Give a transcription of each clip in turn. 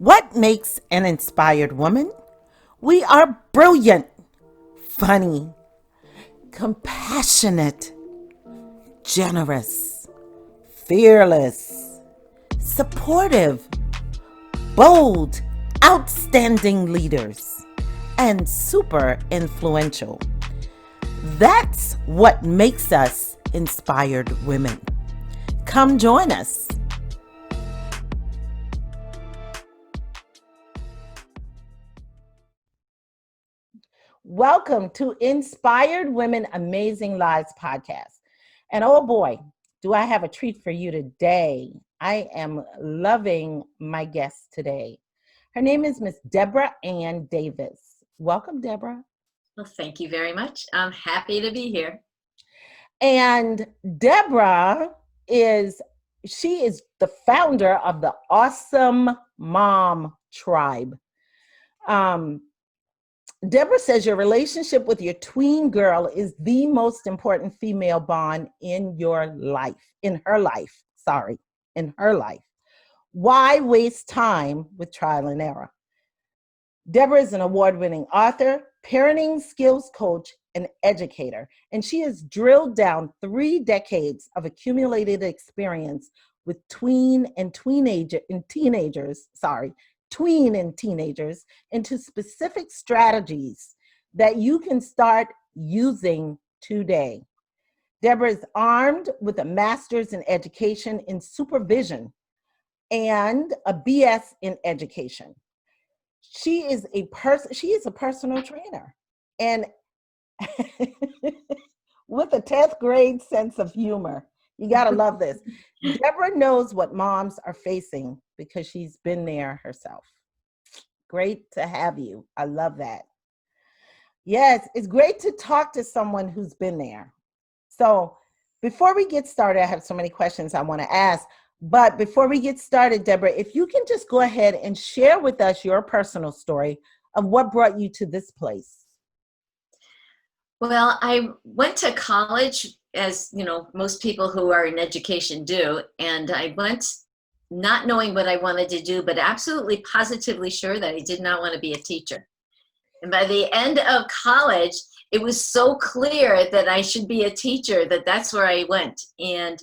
What makes an inspired woman? We are brilliant, funny, compassionate, generous, fearless, supportive, bold, outstanding leaders, and super influential. That's what makes us inspired women. Come join us. Welcome to Inspired Women Amazing Lives podcast. And oh boy, do I have a treat for you today. I am loving my guest today. Her name is Miss Deborah Ann Davis. Welcome, Deborah. Well, thank you very much. I'm happy to be here. And Deborah she is the founder of the Awesome Mom Tribe. Um, Deborah says your relationship with your tween girl is the most important female bond in your life, in her life. Sorry, in her life. Why waste time with trial and error? Deborah is an award-winning author, parenting skills coach, and educator, and she has drilled down 3 decades of accumulated experience with tween and teenagers into specific strategies that you can start using today. Deborah is armed with a master's in education in supervision and a BS in education. She is a personal trainer and with a 10th grade sense of humor. You got to love this. Deborah knows what moms are facing because she's been there herself. Great to have you. I love that. Yes, it's great to talk to someone who's been there. So before we get started, I have so many questions I want to ask. But before we get started, Deborah, if you can just go ahead and share with us your personal story of what brought you to this place. Well, I went to college, as you know, most people who are in education do, and I went not knowing what I wanted to do, but absolutely positively sure that I did not want to be a teacher. And by the end of college, it was so clear that I should be a teacher that that's where I went. And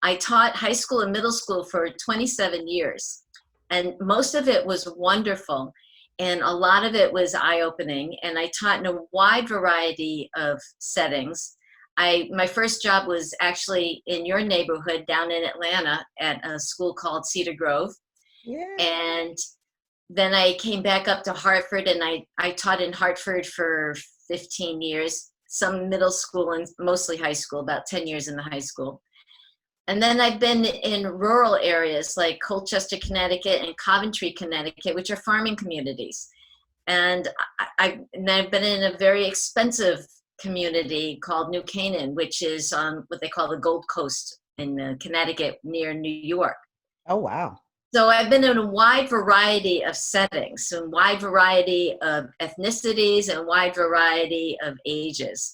I taught high school and middle school for 27 years, and most of it was wonderful. And a lot of it was eye-opening, and I taught in a wide variety of settings. My first job was actually in your neighborhood down in Atlanta at a school called Cedar Grove. Yeah. And then I came back up to Hartford, and I taught in Hartford for 15 years, some middle school and mostly high school, about 10 years in the high school. And then I've been in rural areas like Colchester, Connecticut and Coventry, Connecticut, which are farming communities. And I've been in a very expensive community called New Canaan, which is on what they call the Gold Coast in Connecticut near New York. Oh, wow. So I've been in a wide variety of settings, a wide variety of ethnicities and wide variety of ages.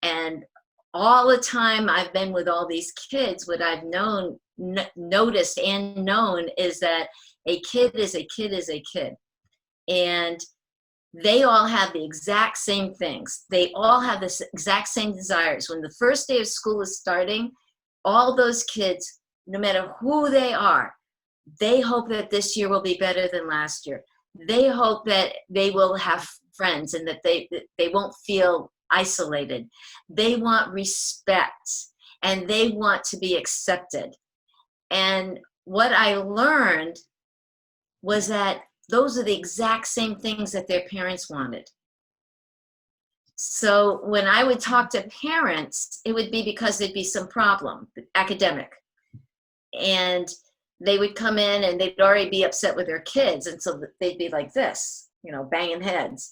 And all the time I've been with all these kids, what I've noticed and known is that a kid is a kid is a kid. And they all have the exact same things. They all have the exact same desires. When the first day of school is starting, all those kids, no matter who they are, they hope that this year will be better than last year. They hope that they will have friends and that they won't feel isolated. They want respect and they want to be accepted. And what I learned was that those are the exact same things that their parents wanted. So when I would talk to parents, it would be because there'd be some problem, academic. And they would come in and they'd already be upset with their kids. And so they'd be like this, banging heads.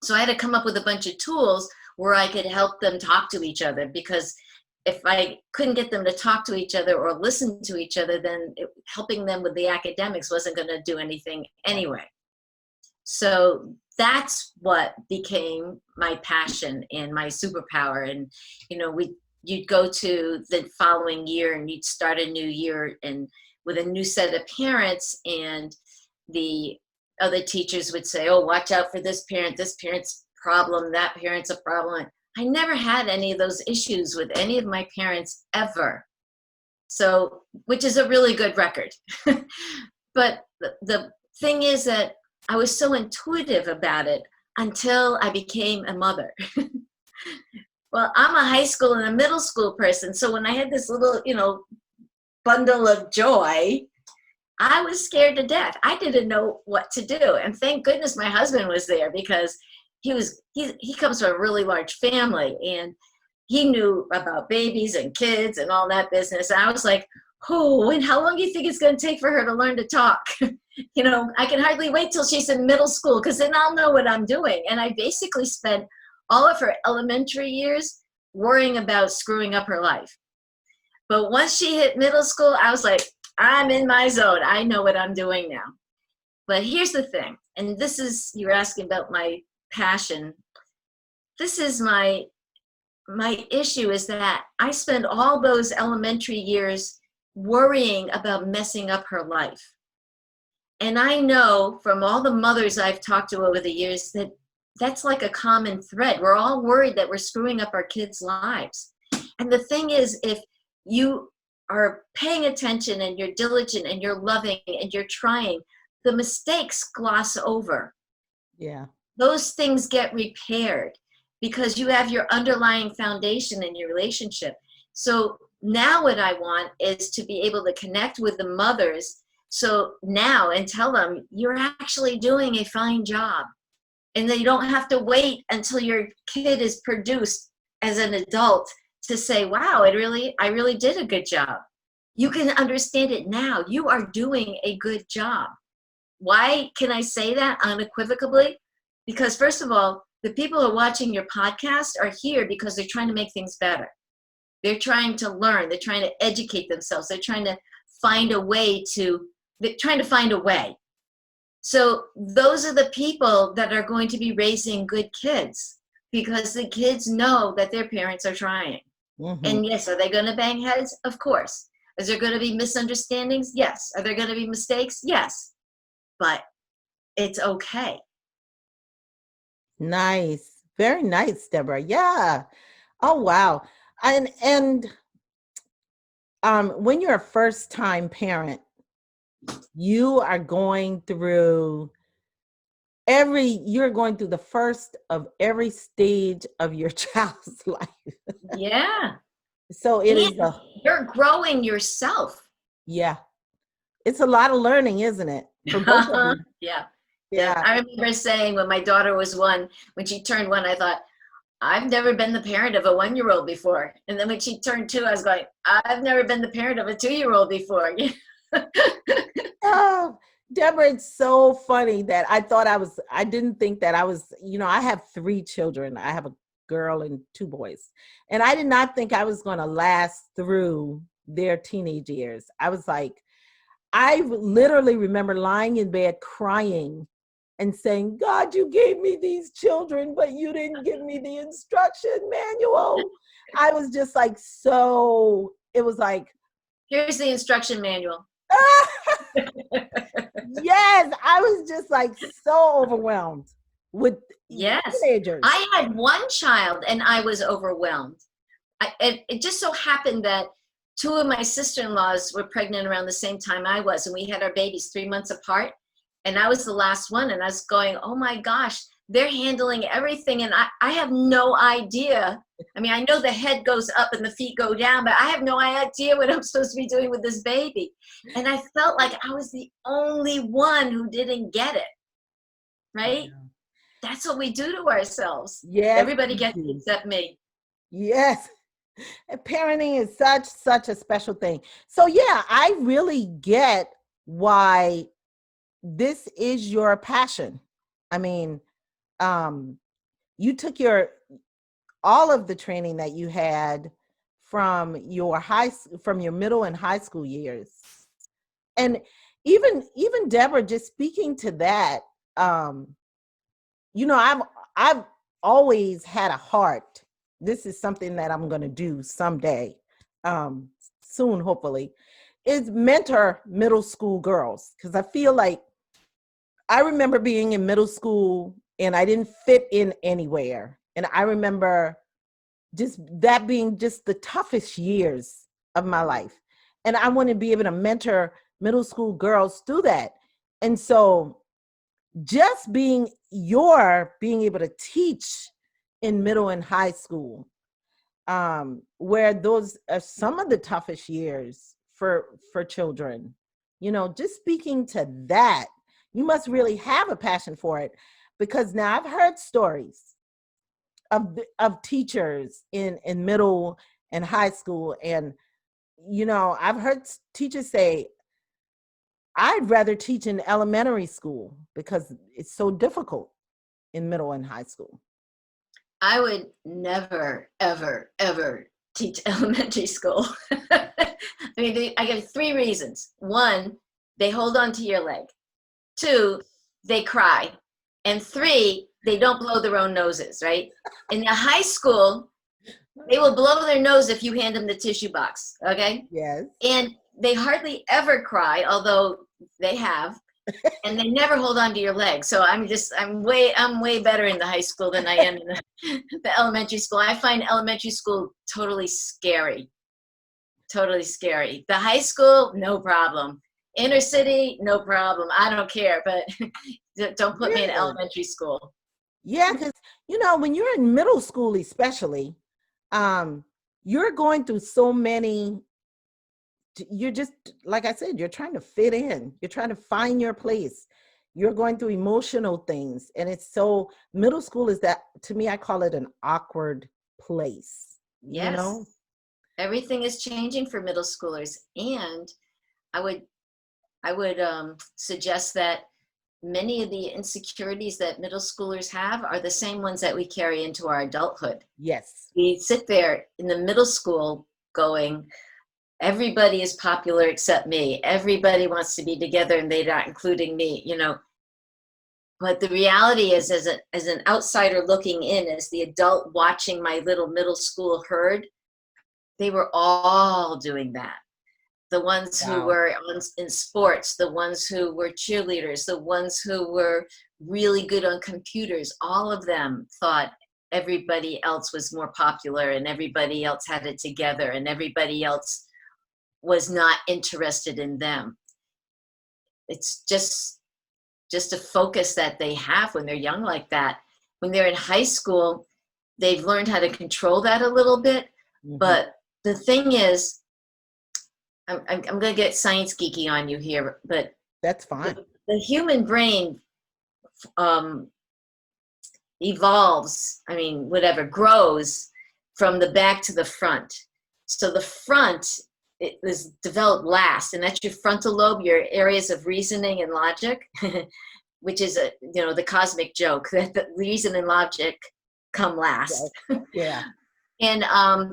So I had to come up with a bunch of tools where I could help them talk to each other, because if I couldn't get them to talk to each other or listen to each other, then helping them with the academics wasn't going to do anything anyway. So that's what became my passion and my superpower. And, you'd go to the following year and you'd start a new year and with a new set of parents, and the other teachers would say, oh, watch out for this parent's problem, that parent's a problem. I never had any of those issues with any of my parents ever. So, which is a really good record. But the thing is that I was so intuitive about it until I became a mother. Well, I'm a high school and a middle school person. So when I had this little, bundle of joy, I was scared to death. I didn't know what to do. And thank goodness my husband was there, because he comes from a really large family, and he knew about babies and kids and all that business. And I was like, oh, and how long do you think it's going to take for her to learn to talk? I can hardly wait till she's in middle school, because then I'll know what I'm doing. And I basically spent all of her elementary years worrying about screwing up her life. But once she hit middle school, I was like, I'm in my zone. I know what I'm doing now. But here's the thing, and this is, you're asking about my passion. This is my issue, is that I spend all those elementary years worrying about messing up her life. And I know from all the mothers I've talked to over the years that that's like a common thread. We're all worried that we're screwing up our kids' lives. And the thing is, if you are paying attention and you're diligent and you're loving and you're trying, the mistakes gloss over. Yeah. Those things get repaired because you have your underlying foundation in your relationship. So now what I want is to be able to connect with the mothers. So now, and tell them, you're actually doing a fine job. And then you don't have to wait until your kid is produced as an adult to say, wow, I really did a good job. You can understand it now. You are doing a good job. Why can I say that unequivocally? Because first of all, the people who are watching your podcast are here because they're trying to make things better. They're trying to learn. They're trying to educate themselves. They're trying to find a way. So those are the people that are going to be raising good kids, because the kids know that their parents are trying. Mm-hmm. And yes, are they going to bang heads? Of course. Is there going to be misunderstandings? Yes. Are there going to be mistakes? Yes. But it's okay. Nice. Very nice, Deborah. Yeah. Oh, wow. And when you're a first-time parent, you are going through the first of every stage of your child's life. Yeah. So you're growing yourself. Yeah. It's a lot of learning, isn't it? For both of you. Yeah. Yeah. I remember saying when my daughter was one, when she turned one, I thought, I've never been the parent of a 1-year-old before. And then when she turned 2, I was going, I've never been the parent of a 2-year-old before. Oh, Deborah, it's so funny that I didn't think that I was, I have 3 children. I have a girl and 2 boys. And I did not think I was going to last through their teenage years. I was like, I literally remember lying in bed crying and saying, God, you gave me these children, but you didn't give me the instruction manual. I was just like, it was like, here's the instruction manual. Yes, I was just like so overwhelmed with teenagers. I had 1 child and I was overwhelmed. It just so happened that 2 of my sister-in-laws were pregnant around the same time I was, and we had our babies 3 months apart. And I was the last one, and I was going, oh my gosh, they're handling everything. And I have no idea. I mean, I know the head goes up and the feet go down, but I have no idea what I'm supposed to be doing with this baby. And I felt like I was the only one who didn't get it. Right? Yeah. That's what we do to ourselves. Yes. Everybody gets it except me. Yes. Parenting is such a special thing. So yeah, I really get why this is your passion. I mean, you took all of the training that you had from your middle and high school years. And even Deborah, just speaking to that, I've always had a heart. This is something that I'm going to do someday, soon, hopefully, is mentor middle school girls. Because I feel like I remember being in middle school and I didn't fit in anywhere. And I remember just that being just the toughest years of my life. And I want to be able to mentor middle school girls through that. And so just being able to teach in middle and high school, where those are some of the toughest years for children, just speaking to that, you must really have a passion for it, because now I've heard stories of teachers in middle and high school, and I've heard teachers say, I'd rather teach in elementary school because it's so difficult in middle and high school. I would never, ever, ever teach elementary school. I mean, I give 3 reasons. 1, they hold on to your leg. 2, they cry. And 3, they don't blow their own noses, right? In the high school, they will blow their nose if you hand them the tissue box, okay? Yes. And they hardly ever cry, although they have, and they never hold on to your leg. So I'm way better in the high school than I am in the elementary school. I find elementary school totally scary. Totally scary. The high school, no problem. Inner city, no problem. I don't care, but don't put me in elementary school. Yeah, because when you're in middle school, especially, you're going through so many. You're just, like I said, you're trying to fit in. You're trying to find your place. You're going through emotional things, and it's so middle school is that, to me, I call it an awkward place. Yes. Everything is changing for middle schoolers, and I would suggest that many of the insecurities that middle schoolers have are the same ones that we carry into our adulthood. Yes. We sit there in the middle school going, everybody is popular except me. Everybody wants to be together and they're not including me, But the reality is, as an outsider looking in, as the adult watching my little middle school herd, they were all doing that. The ones who were in sports, the ones who were cheerleaders, the ones who were really good on computers, all of them thought everybody else was more popular and everybody else had it together and everybody else was not interested in them. It's just a focus that they have when they're young like that. When they're in high school, they've learned how to control that a little bit. Mm-hmm. But the thing is, I'm going to get science geeky on you here, but that's fine. The human brain evolves, grows from the back to the front. So the front, it was developed last, and that's your frontal lobe, your areas of reasoning and logic, which is the cosmic joke that the reason and logic come last. Yeah. And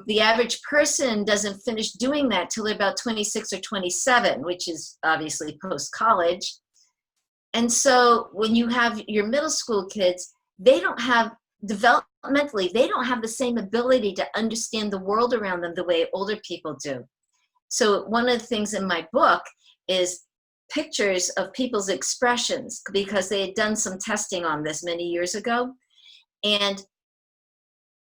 the average person doesn't finish doing that till they're about 26 or 27, which is obviously post-college. And so when you have your middle school kids, they don't have, developmentally, they don't have the same ability to understand the world around them the way older people do. So one of the things in my book is pictures of people's expressions, because they had done some testing on this many years ago. And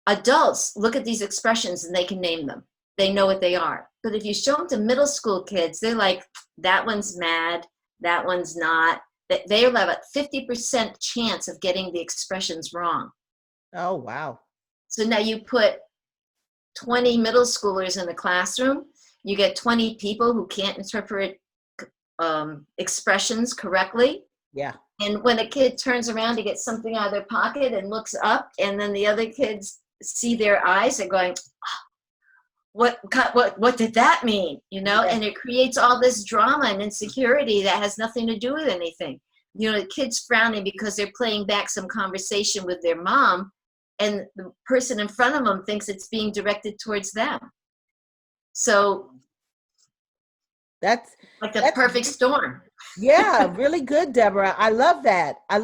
adults look at these expressions and they can name them. They know what they are. But if you show them to middle school kids, they're like, that one's mad, that one's not. They have a 50% chance of getting the expressions wrong. Oh, wow. So now you put 20 middle schoolers in the classroom, you get 20 people who can't interpret expressions correctly. Yeah. And when a kid turns around to get something out of their pocket and looks up, and then the other kids see their eyes, they're going, what did that mean? Yeah. And it creates all this drama and insecurity that has nothing to do with anything. The kids frowning because they're playing back some conversation with their mom, and the person in front of them thinks it's being directed towards them. So that's like the perfect storm. Yeah, really good, Deborah. I love that. I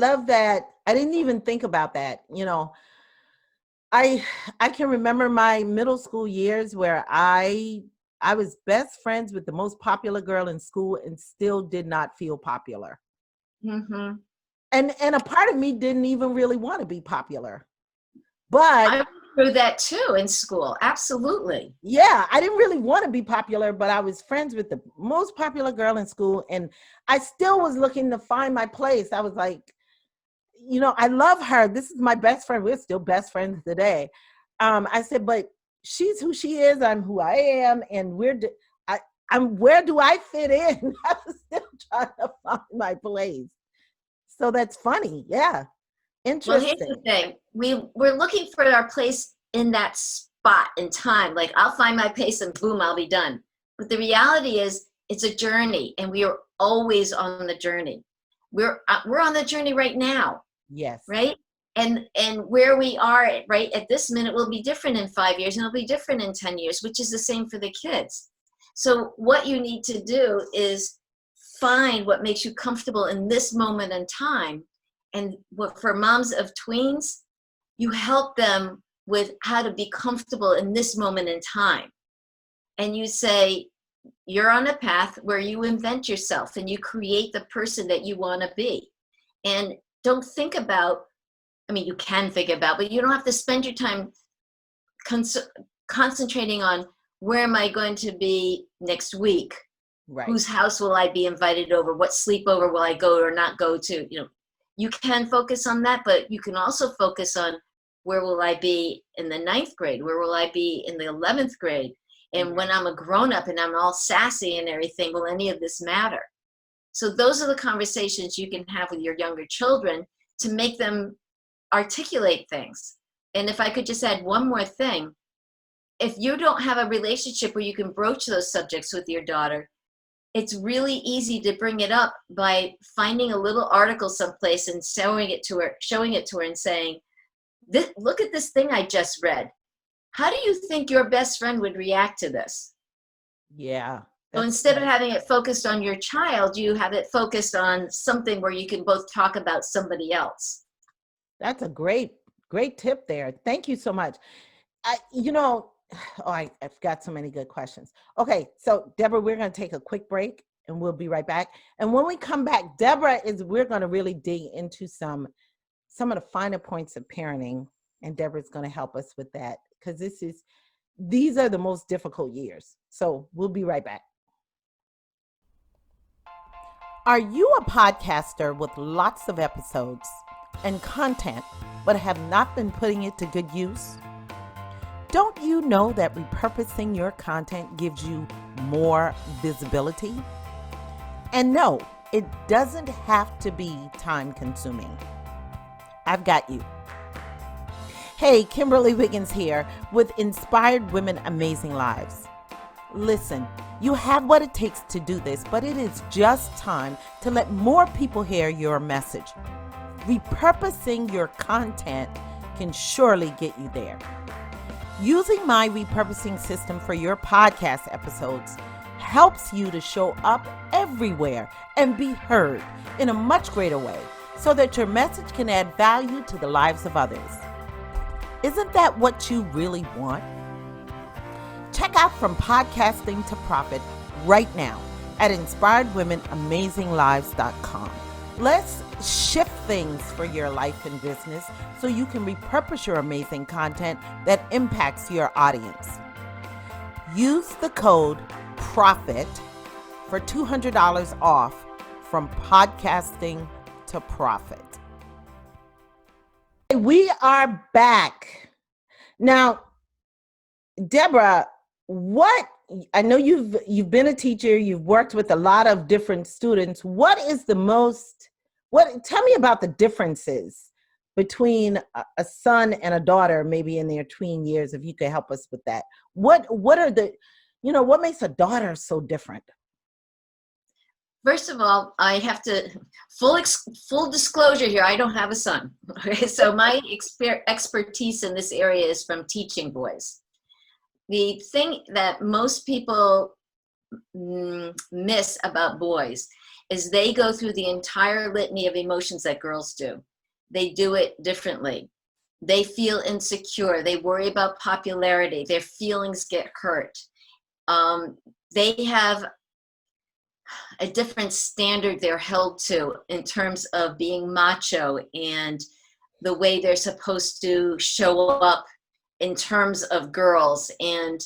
didn't even think about that. I can remember my middle school years where I was best friends with the most popular girl in school and still did not feel popular. Mm-hmm. And a part of me didn't even really want to be popular. But I went through that too in school. Absolutely. yeah, I didn't really want to be popular, but I was friends with the most popular girl in school, and I still was looking to find my place. I was like, I love her. This is my best friend. We're still best friends today. I said, but she's who she is. I'm who I am, and where do I fit in? I was still trying to find my place. So that's funny. Yeah. Well, here's the Interesting. thing. We're looking for our place in that spot in time. Like, I'll find my place and boom, I'll be done. But the reality is it's a journey, and we are always on the journey. We're on the journey right now, Yes. right? And where we are right at this minute will be different in 5 years, and it'll be different in 10 years, which is the same for the kids. So what you need to do is find what makes you comfortable in this moment in time. And what for moms of tweens, you help them with how to be comfortable in this moment in time. And you say, you're on a path where you invent yourself and you create the person that you want to be. And don't think about, you can think about, but you don't have to spend your time concentrating on where am I going to be next week? Right. Whose house will I be invited over? What sleepover will I go or not go to? You can focus on that, but you can also focus on where will I be in the 9th grade? Where will I be in the 11th grade? And when I'm a grown up and I'm all sassy and everything, will any of this matter? So those are the conversations you can have with your younger children to make them articulate things. And if I could just add one more thing, if you don't have a relationship where you can broach those subjects with your daughter, it's really easy to bring it up by finding a little article someplace and showing it to her and saying, look at this thing I just read. How do you think your best friend would react to this? Yeah. So instead of having it focused on your child, you have it focused on something where you can both talk about somebody else. That's a great tip there. Thank you so much. I've got so many good questions. Okay, so Deborah, we're going to take a quick break and we'll be right back. And when we come back, we're going to really dig into some of the finer points of parenting, and Deborah's going to help us with that because these are the most difficult years. So we'll be right back. Are you a podcaster with lots of episodes and content, but have not been putting it to good use? Don't you know that repurposing your content gives you more visibility? And no, it doesn't have to be time consuming. I've got you. Hey, Kimberly Wiggins here with Inspired Women Amazing Lives. Listen, you have what it takes to do this, but it is just time to let more people hear your message. Repurposing your content can surely get you there. Using my repurposing system for your podcast episodes helps you to show up everywhere and be heard in a much greater way so that your message can add value to the lives of others. Isn't that what you really want? Check out From Podcasting to Profit right now at inspiredwomenamazinglives.com. Let's shift things for your life and business so you can repurpose your amazing content that impacts your audience. Use the code PROFIT for $200 off From Podcasting to Profit. We are back. Now, Deborah, I know you've been a teacher, you've worked with a lot of different students. Tell me about the differences between a son and a daughter, maybe in their tween years, if you could help us with that. What makes a daughter so different? First of all, I have to, full disclosure here, I don't have a son. Okay, so my expertise in this area is from teaching boys. The thing that most people miss about boys is they go through the entire litany of emotions that girls do. They do it differently. They feel insecure. They worry about popularity. Their feelings get hurt. They have a different standard they're held to in terms of being macho and the way they're supposed to show up in terms of girls and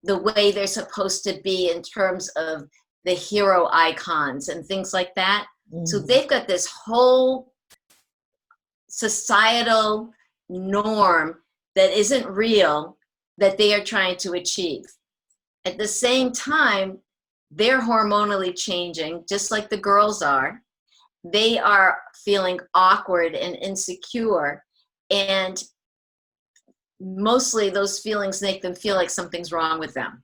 the way they're supposed to be in terms of the hero icons and things like that. So they've got this whole societal norm that isn't real that they are trying to achieve. At the same time, they're hormonally changing, just like the girls are. They are feeling awkward and insecure, and mostly those feelings make them feel like something's wrong with them.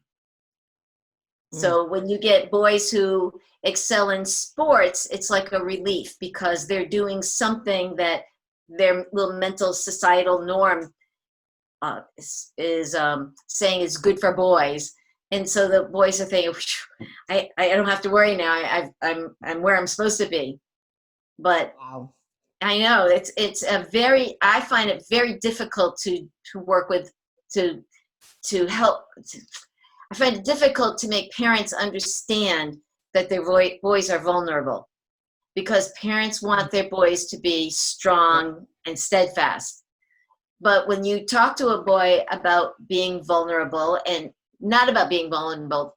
So when you get boys who excel in sports, it's like a relief because they're doing something that their little mental societal norm is saying is good for boys. And so the boys are thinking, I don't have to worry now. I'm where I'm supposed to be. But Wow. I know it's a very, I find it very difficult to work with, to help. I find it difficult to make parents understand that their boys are vulnerable, because parents want their boys to be strong and steadfast. But when you talk to a boy about being vulnerable, and not about being vulnerable,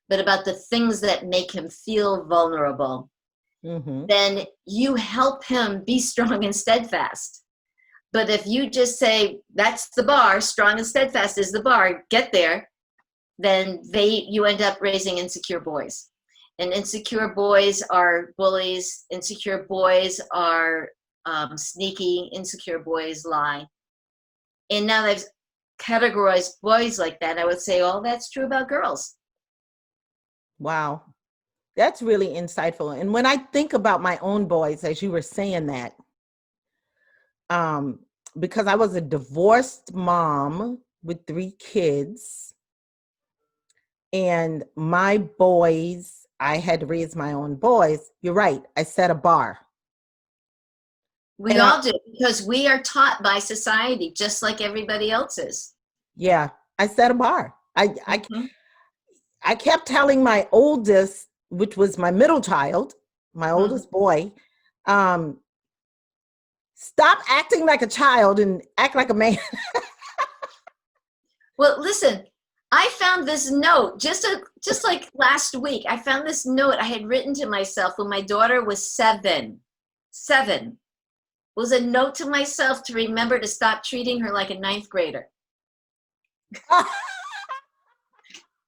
but about the things that make him feel vulnerable, then you help him be strong and steadfast. But if you just say, that's the bar, strong and steadfast is the bar, get there, then you end up raising insecure boys. And insecure boys are bullies, insecure boys are sneaky, insecure boys lie. And now they've categorized boys like that. I would say, oh, that's true about girls. Wow. That's really insightful. And when I think about my own boys, as you were saying that, because I was a divorced mom with 3 kids, and my boys, I had to raise my own boys. You're right. I set a bar. We all do, because we are taught by society, just like everybody else is. Yeah, I set a bar. I kept telling my oldest, which was my middle child, my oldest boy, stop acting like a child and act like a man. Well, listen, I found this note just like last week. I found this note I had written to myself when my daughter was 7. 7 was a note to myself to remember to stop treating her like a 9th grader.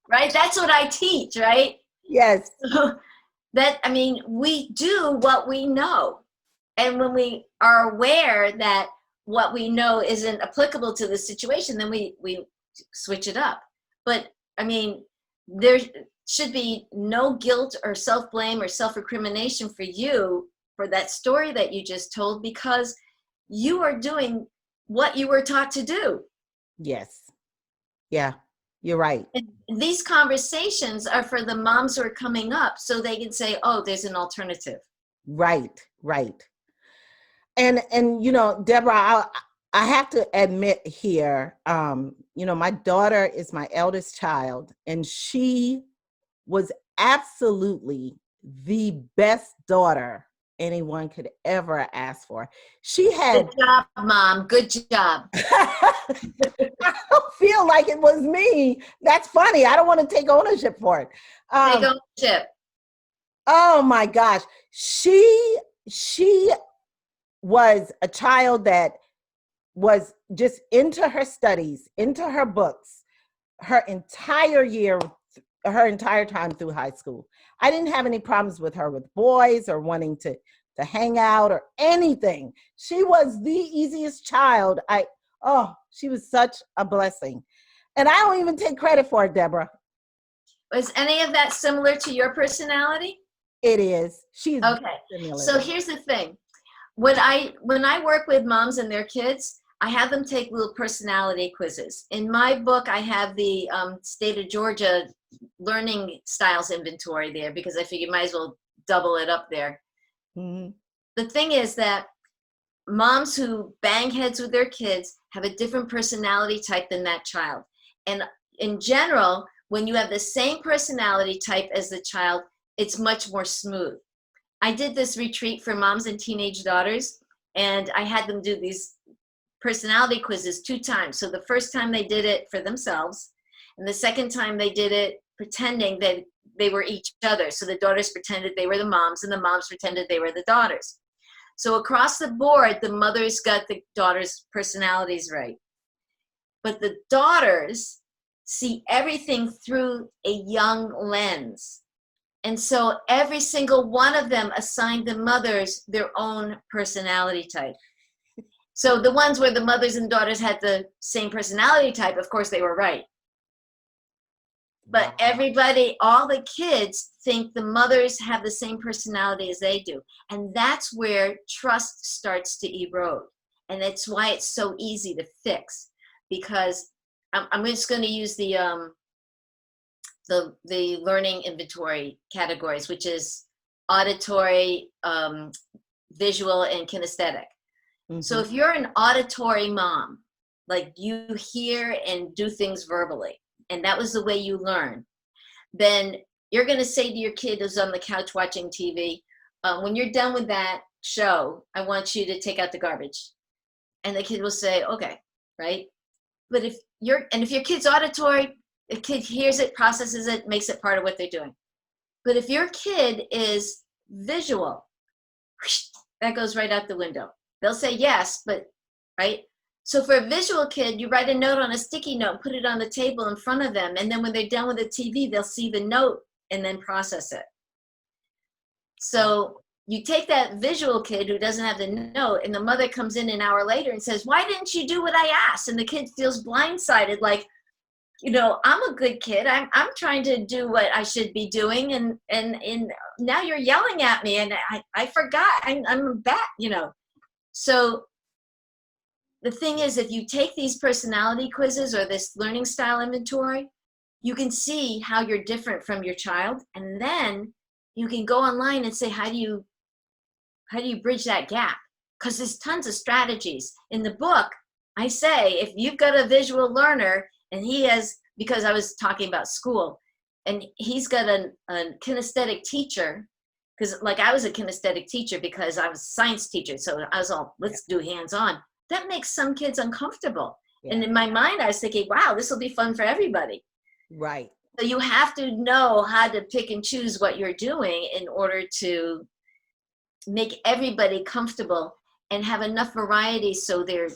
Right? That's what I teach, right? Yes. So we do what we know. And when we are aware that what we know isn't applicable to the situation, then we switch it up. But there should be no guilt or self-blame or self-recrimination for you for that story that you just told, because you are doing what you were taught to do. Yes. Yeah, you're right. And these conversations are for the moms who are coming up so they can say, oh, there's an alternative. Right. And Deborah, I have to admit here, my daughter is my eldest child, and she was absolutely the best daughter anyone could ever ask for. She had Good job, Mom. Good job. I don't feel like it was me. That's funny. I don't want to take ownership for it. Take ownership. Oh my gosh. She was a child that was just into her studies, into her books, her entire time through high school. I didn't have any problems with her with boys or wanting to hang out or anything. She was the easiest child. She was such a blessing. And I don't even take credit for it, Deborah. Was any of that similar to your personality? It is. She's okay. Similar. So here's the thing. When I work with moms and their kids, I have them take little personality quizzes. In my book, I have the state of Georgia learning styles inventory there, because I figure you might as well double it up there. Mm-hmm. The thing is that moms who bang heads with their kids have a different personality type than that child. And in general, when you have the same personality type as the child, it's much more smooth. I did this retreat for moms and teenage daughters, and I had them do these personality quizzes 2 times. So the first time they did it for themselves, and the second time they did it pretending that they were each other. So the daughters pretended they were the moms, and the moms pretended they were the daughters. So across the board, the mothers got the daughters' personalities right. But the daughters see everything through a young lens. And so every single one of them assigned the mothers their own personality type. So the ones where the mothers and daughters had the same personality type, of course, they were right. But everybody, all the kids think the mothers have the same personality as they do. And that's where trust starts to erode. And that's why it's so easy to fix. Because I'm just going to use the learning inventory categories, which is auditory, visual, and kinesthetic. Mm-hmm. So if you're an auditory mom, like you hear and do things verbally, and that was the way you learn, then you're going to say to your kid who's on the couch watching TV, when you're done with that show, I want you to take out the garbage. And the kid will say, okay, right? But if your kid's auditory, the kid hears it, processes it, makes it part of what they're doing. But if your kid is visual, that goes right out the window. They'll say yes, but, right? So for a visual kid, you write a note on a sticky note, put it on the table in front of them, and then when they're done with the TV, they'll see the note and then process it. So you take that visual kid who doesn't have the note, and the mother comes in an hour later and says, why didn't you do what I asked? And the kid feels blindsided, like, you know, I'm a good kid. I'm trying to do what I should be doing, and now you're yelling at me, and I forgot. I'm a bat, you know. So the thing is, if you take these personality quizzes or this learning style inventory, you can see how you're different from your child, and then you can go online and say, how do you bridge that gap? Because there's tons of strategies. In the book, I say, if you've got a visual learner, and he has, because I was talking about school, and he's got a kinesthetic teacher, because like I was a kinesthetic teacher because I was a science teacher, so I was all, let's do hands-on. That makes some kids uncomfortable. Yeah. And in my mind, I was thinking, wow, this will be fun for everybody. Right. So you have to know how to pick and choose what you're doing in order to make everybody comfortable and have enough variety so they're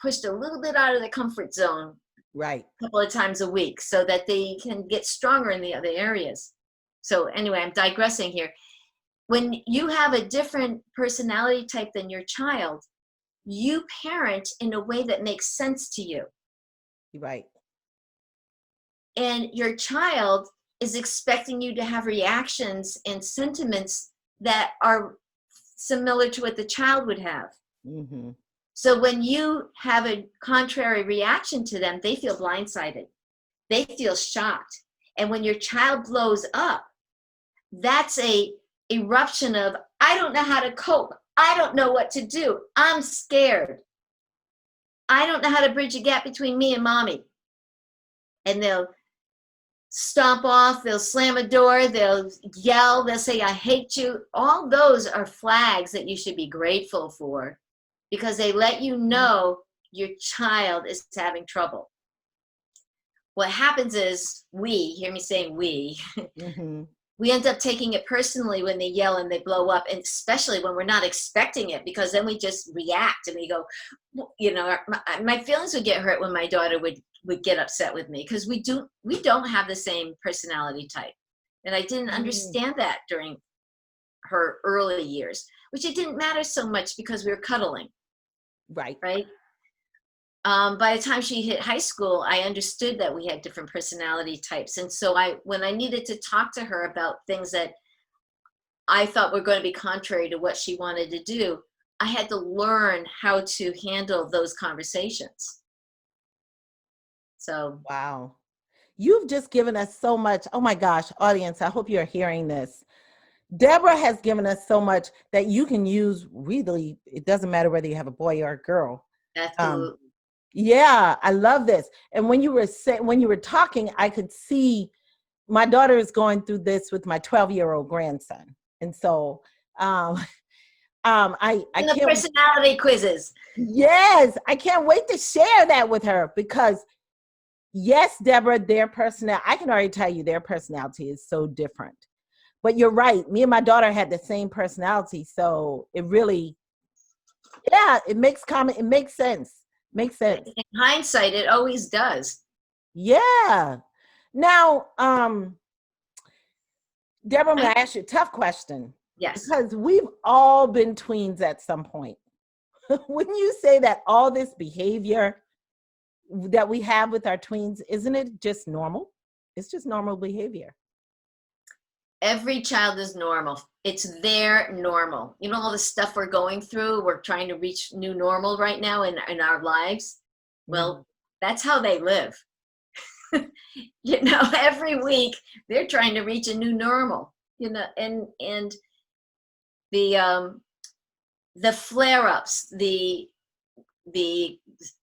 pushed a little bit out of the comfort zone. Right. A couple of times a week so that they can get stronger in the other areas. So anyway, I'm digressing here. When you have a different personality type than your child, you parent in a way that makes sense to you. Right. And your child is expecting you to have reactions and sentiments that are similar to what the child would have. Mm-hmm. So when you have a contrary reaction to them, they feel blindsided. They feel shocked. And when your child blows up, that's a eruption of, I don't know how to cope. I don't know what to do. I'm scared. I don't know how to bridge a gap between me and mommy. And they'll stomp off, they'll slam a door, they'll yell, they'll say, I hate you. All those are flags that you should be grateful for, because they let you know your child is having trouble. What happens is hear me saying we, mm-hmm. We end up taking it personally when they yell and they blow up, and especially when we're not expecting it, because then we just react and we go, you know, my feelings would get hurt when my daughter would get upset with me, because we don't have the same personality type. And I didn't understand that during her early years, which it didn't matter so much because we were cuddling. Right. By the time she hit high school, I understood that we had different personality types. And so when I needed to talk to her about things that I thought were going to be contrary to what she wanted to do, I had to learn how to handle those conversations. So. Wow. You've just given us so much. Oh my gosh, audience, I hope you're hearing this. Deborah has given us so much that you can use. Really, it doesn't matter whether you have a boy or a girl. Absolutely. Yeah, I love this. And when you were talking, I could see my daughter is going through this with my 12-year-old grandson. And so I And the can't, personality quizzes. yes, I can't wait to share that with her because yes, Deborah, I can already tell you their personality is so different. But you're right. Me and my daughter had the same personality. So it really, yeah, it makes sense. Makes sense. In hindsight, it always does. Yeah. Now, Deborah, I'm going to ask you a tough question Yes. because we've all been tweens at some point. Wouldn't you say that all this behavior that we have with our tweens, isn't it just normal? It's just normal behavior. Every child is normal. It's their normal. You know, all the stuff we're going through, we're trying to reach new normal right now in our lives. Well, that's how they live. You know, every week they're trying to reach a new normal, you know, and the flare-ups, the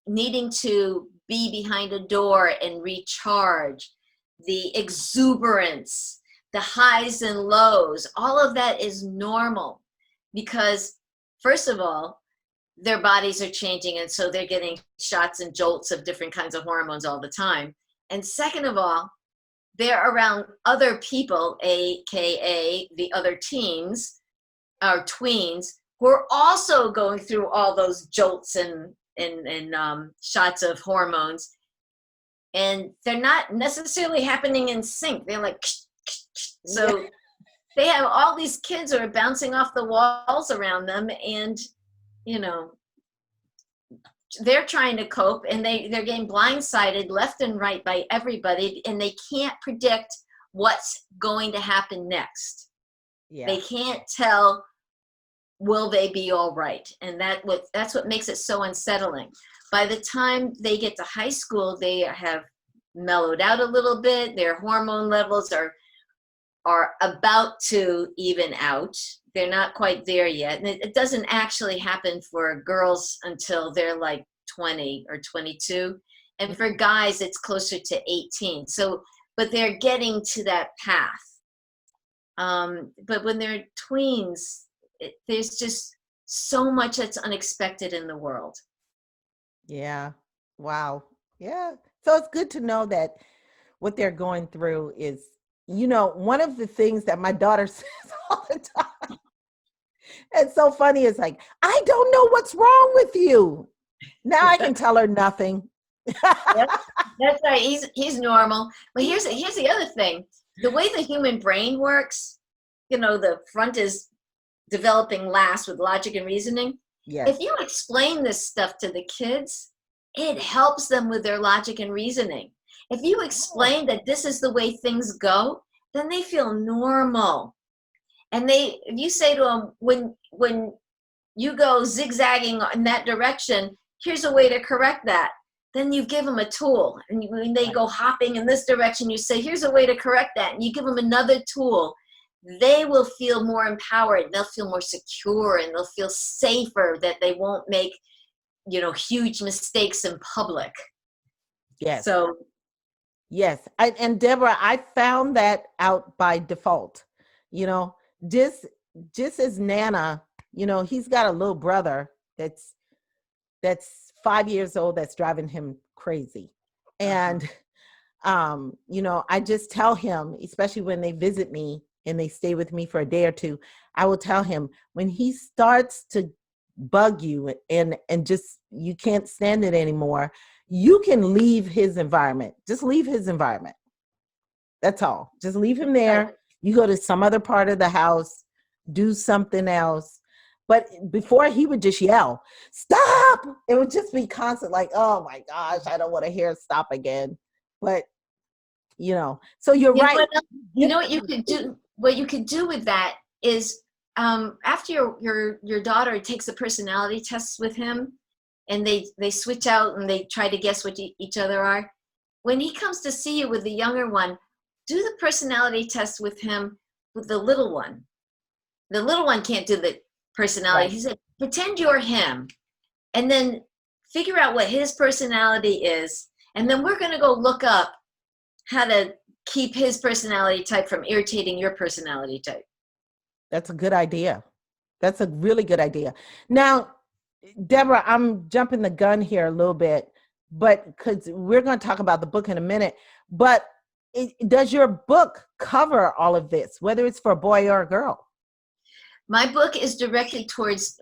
needing to be behind a door and recharge, the exuberance, the highs and lows, all of that is normal because, first of all, their bodies are changing and so they're getting shots and jolts of different kinds of hormones all the time. And second of all, they're around other people, aka the other teens, our tweens, who are also going through all those jolts and shots of hormones. And they're not necessarily happening in sync. They're like, so they have all these kids who are bouncing off the walls around them, and you know, they're trying to cope, and they're getting blindsided left and right by everybody, and they can't predict what's going to happen next. Yeah. They can't tell, will they be all right? And that's what makes it so unsettling. By the time they get to high school, they have mellowed out a little bit. Their hormone levels are about to even out. They're not quite there yet. And it doesn't actually happen for girls until they're like 20 or 22. And for guys, it's closer to 18. So, but they're getting to that path. But when they're tweens, there's just so much that's unexpected in the world. Yeah. Wow. Yeah. So it's good to know that what they're going through is, you know, one of the things that my daughter says all the time. It's so funny. It's like, I don't know what's wrong with you. Now I can tell her nothing. Yep, that's right. He's normal. But here's the other thing. The way the human brain works, you know, the front is developing last with logic and reasoning. Yes. If you explain this stuff to the kids, it helps them with their logic and reasoning. If you explain that this is the way things go, then they feel normal. And if you say to them, when you go zigzagging in that direction, here's a way to correct that. Then you give them a tool. And when they go hopping in this direction, you say, here's a way to correct that. And you give them another tool. They will feel more empowered. They'll feel more secure, and they'll feel safer that they won't make, you know, huge mistakes in public. Yes. So, yes. And Deborah, I found that out by default. You know, just as Nana, you know, he's got a little brother that's 5 years old that's driving him crazy. And, you know, I just tell him, especially when they visit me and they stay with me for a day or two, I will tell him when he starts to bug you and just, you can't stand it anymore, you can leave his environment. Just leave his environment. That's all. Just leave him there. You go to some other part of the house, do something else. But before, he would just yell, stop. It would just be constant, like, oh my gosh, I don't want to hear stop again. But, you know, so you're right. You know what you could do? What you could do with that is after your daughter takes the personality tests with him, and they switch out and they try to guess what each other are. When he comes to see you with the younger one, do the personality test with him with the little one. The little one can't do the personality. Right. He said, pretend you're him, and then figure out what his personality is, and then we're going to go look up how to keep his personality type from irritating your personality type. That's a good idea. That's a really good idea. Now, Deborah, I'm jumping the gun here a little bit, but because we're going to talk about the book in a minute, but does your book cover all of this, whether it's for a boy or a girl? My book is directed towards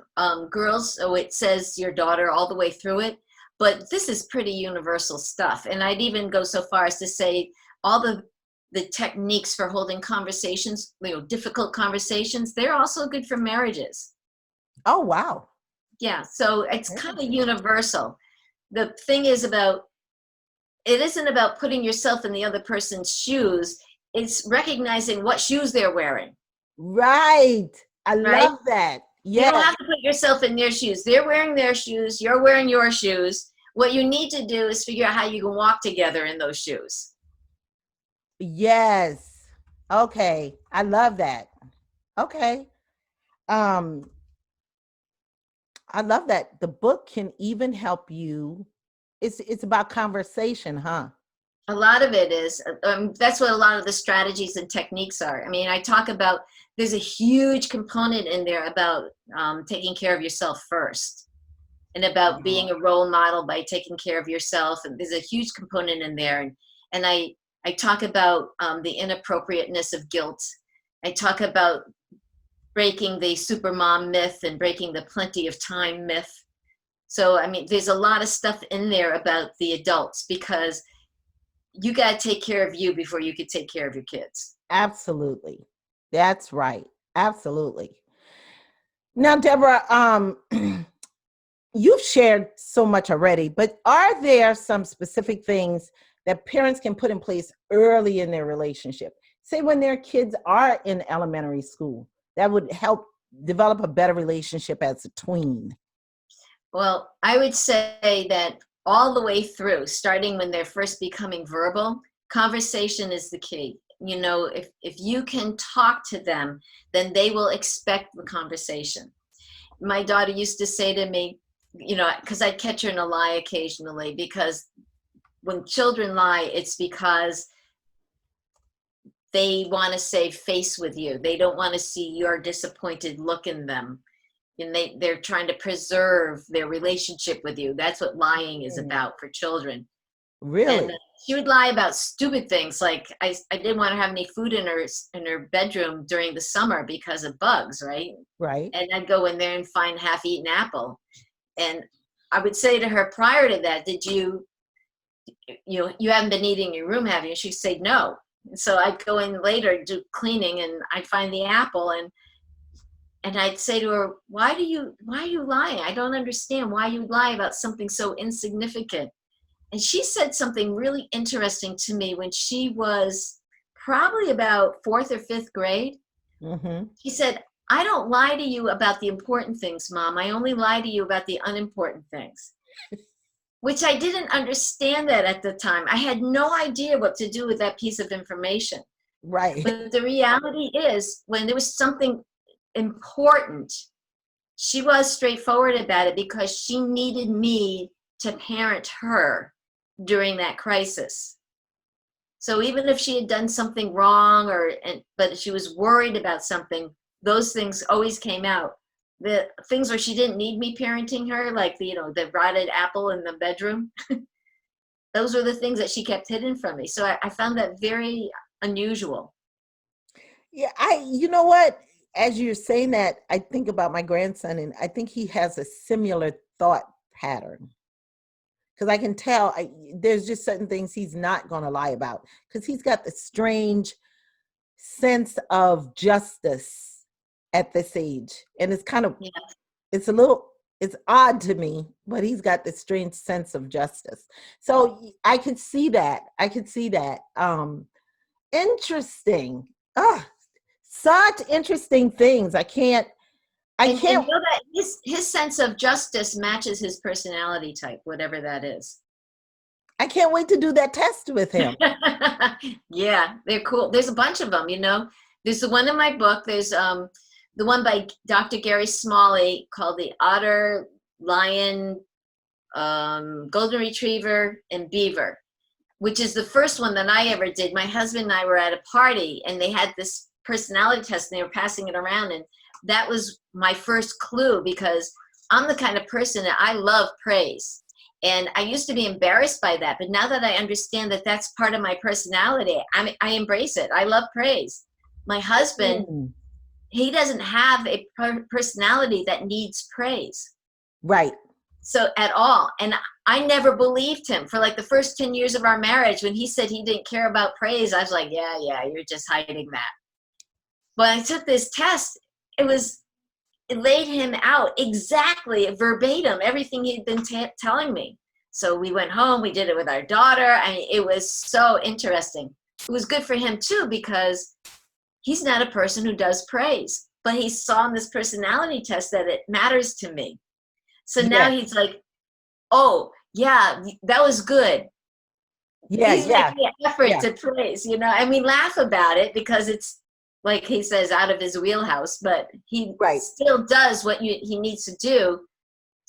girls, so it says your daughter all the way through it, but this is pretty universal stuff. And I'd even go so far as to say all the techniques for holding conversations, difficult conversations, they're also good for marriages. Oh, wow. Yeah, so it's kind of universal. The thing is it isn't about putting yourself in the other person's shoes. It's recognizing what shoes they're wearing. Right. I love that. Yeah. You don't have to put yourself in their shoes. They're wearing their shoes. You're wearing your shoes. What you need to do is figure out how you can walk together in those shoes. Yes. Okay. I love that. Okay. I love that. The book can even help you. It's about conversation, huh? A lot of it is. That's what a lot of the strategies and techniques are. I mean, I talk about, there's a huge component in there about taking care of yourself first, and about being a role model by taking care of yourself. And there's a huge component in there. And I talk about the inappropriateness of guilt. I talk about breaking the supermom myth and breaking the plenty of time myth. So, I mean, there's a lot of stuff in there about the adults, because you got to take care of you before you could take care of your kids. Absolutely. That's right. Absolutely. Now, Deborah, you've shared so much already, but are there some specific things that parents can put in place early in their relationship? Say when their kids are in elementary school, that would help develop a better relationship as a tween. Well, I would say that all the way through, starting when they're first becoming verbal, conversation is the key. If you can talk to them, then they will expect the conversation. My daughter used to say to me, because I'd catch her in a lie occasionally, because when children lie, it's because they want to save face with you. They don't want to see your disappointed look in them. And they're trying to preserve their relationship with you. That's what lying is about for children. Really? And she would lie about stupid things, like I didn't want to have any food in her bedroom during the summer because of bugs, right? Right. And I'd go in there and find half-eaten apple. And I would say to her prior to that, did you haven't been eating in your room, have you? She'd say no. And so I'd go in later, do cleaning, and I'd find the apple, and I'd say to her, why are you lying? I don't understand why you lie about something so insignificant. And she said something really interesting to me when she was probably about 4th or 5th grade. Mm-hmm. She said, I don't lie to you about the important things, Mom. I only lie to you about the unimportant things. Which I didn't understand that at the time. I had no idea what to do with that piece of information. Right. But the reality is, when there was something important, she was straightforward about it, because she needed me to parent her during that crisis. So even if she had done something wrong, but she was worried about something, those things always came out. The things where she didn't need me parenting her, like the rotted apple in the bedroom, those were the things that she kept hidden from me. So I found that very unusual. Yeah, you know what? As you're saying that, I think about my grandson, and I think he has a similar thought pattern. Because I can tell there's just certain things he's not going to lie about, because he's got this strange sense of justice at this age. And it's kind of, it's odd to me, but he's got this strange sense of justice. So I could see that. Interesting. Such interesting things. I can't. And know that his sense of justice matches his personality type, whatever that is. I can't wait to do that test with him. Yeah, they're cool. There's a bunch of them, There's the one in my book. There's the one by Dr. Gary Smalley called the Otter, Lion, Golden Retriever, and Beaver. which is the first one that I ever did. My husband and I were at a party and they had this personality test and they were passing it around. And that was my first clue, because I'm the kind of person that I love praise. And I used to be embarrassed by that. But now that I understand that that's part of my personality, I embrace it. I love praise. My husband, he doesn't have a personality that needs praise. Right. So at all. And I never believed him for like the first 10 years of our marriage. When he said he didn't care about praise, I was like, yeah, you're just hiding that. But I took this test. It laid him out exactly verbatim, everything he'd been telling me. So we went home, we did it with our daughter. I mean, it was so interesting. It was good for him too, because he's not a person who does praise, but he saw in this personality test that it matters to me. So now he's like, oh, yeah, that was good. Yeah, he's making an effort to praise, and we laugh about it because it's, like he says, out of his wheelhouse, but he still does what he needs to do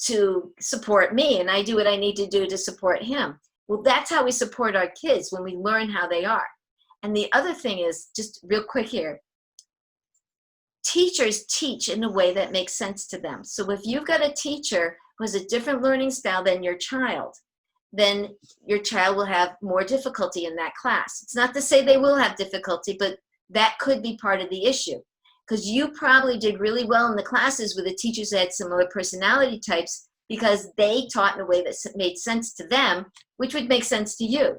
to support me, and I do what I need to do to support him. Well, that's how we support our kids, when we learn how they are. And the other thing is, just real quick here, teachers teach in a way that makes sense to them. So if you've got a teacher who has a different learning style than your child, then your child will have more difficulty in that class. It's not to say they will have difficulty, but that could be part of the issue, because you probably did really well in the classes with the teachers that had similar personality types, because they taught in a way that made sense to them, which would make sense to you.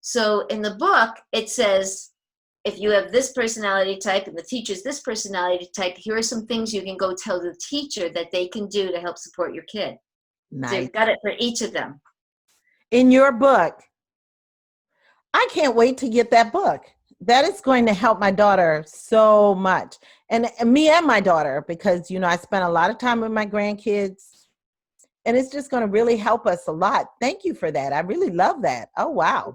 So in the book, it says, if you have this personality type and the teacher's this personality type, here are some things you can go tell the teacher that they can do to help support your kid. Nice. So you've got it for each of them. In your book, I can't wait to get that book. That is going to help my daughter so much. And me and my daughter, because, I spent a lot of time with my grandkids, and it's just going to really help us a lot. Thank you for that. I really love that. Oh, wow.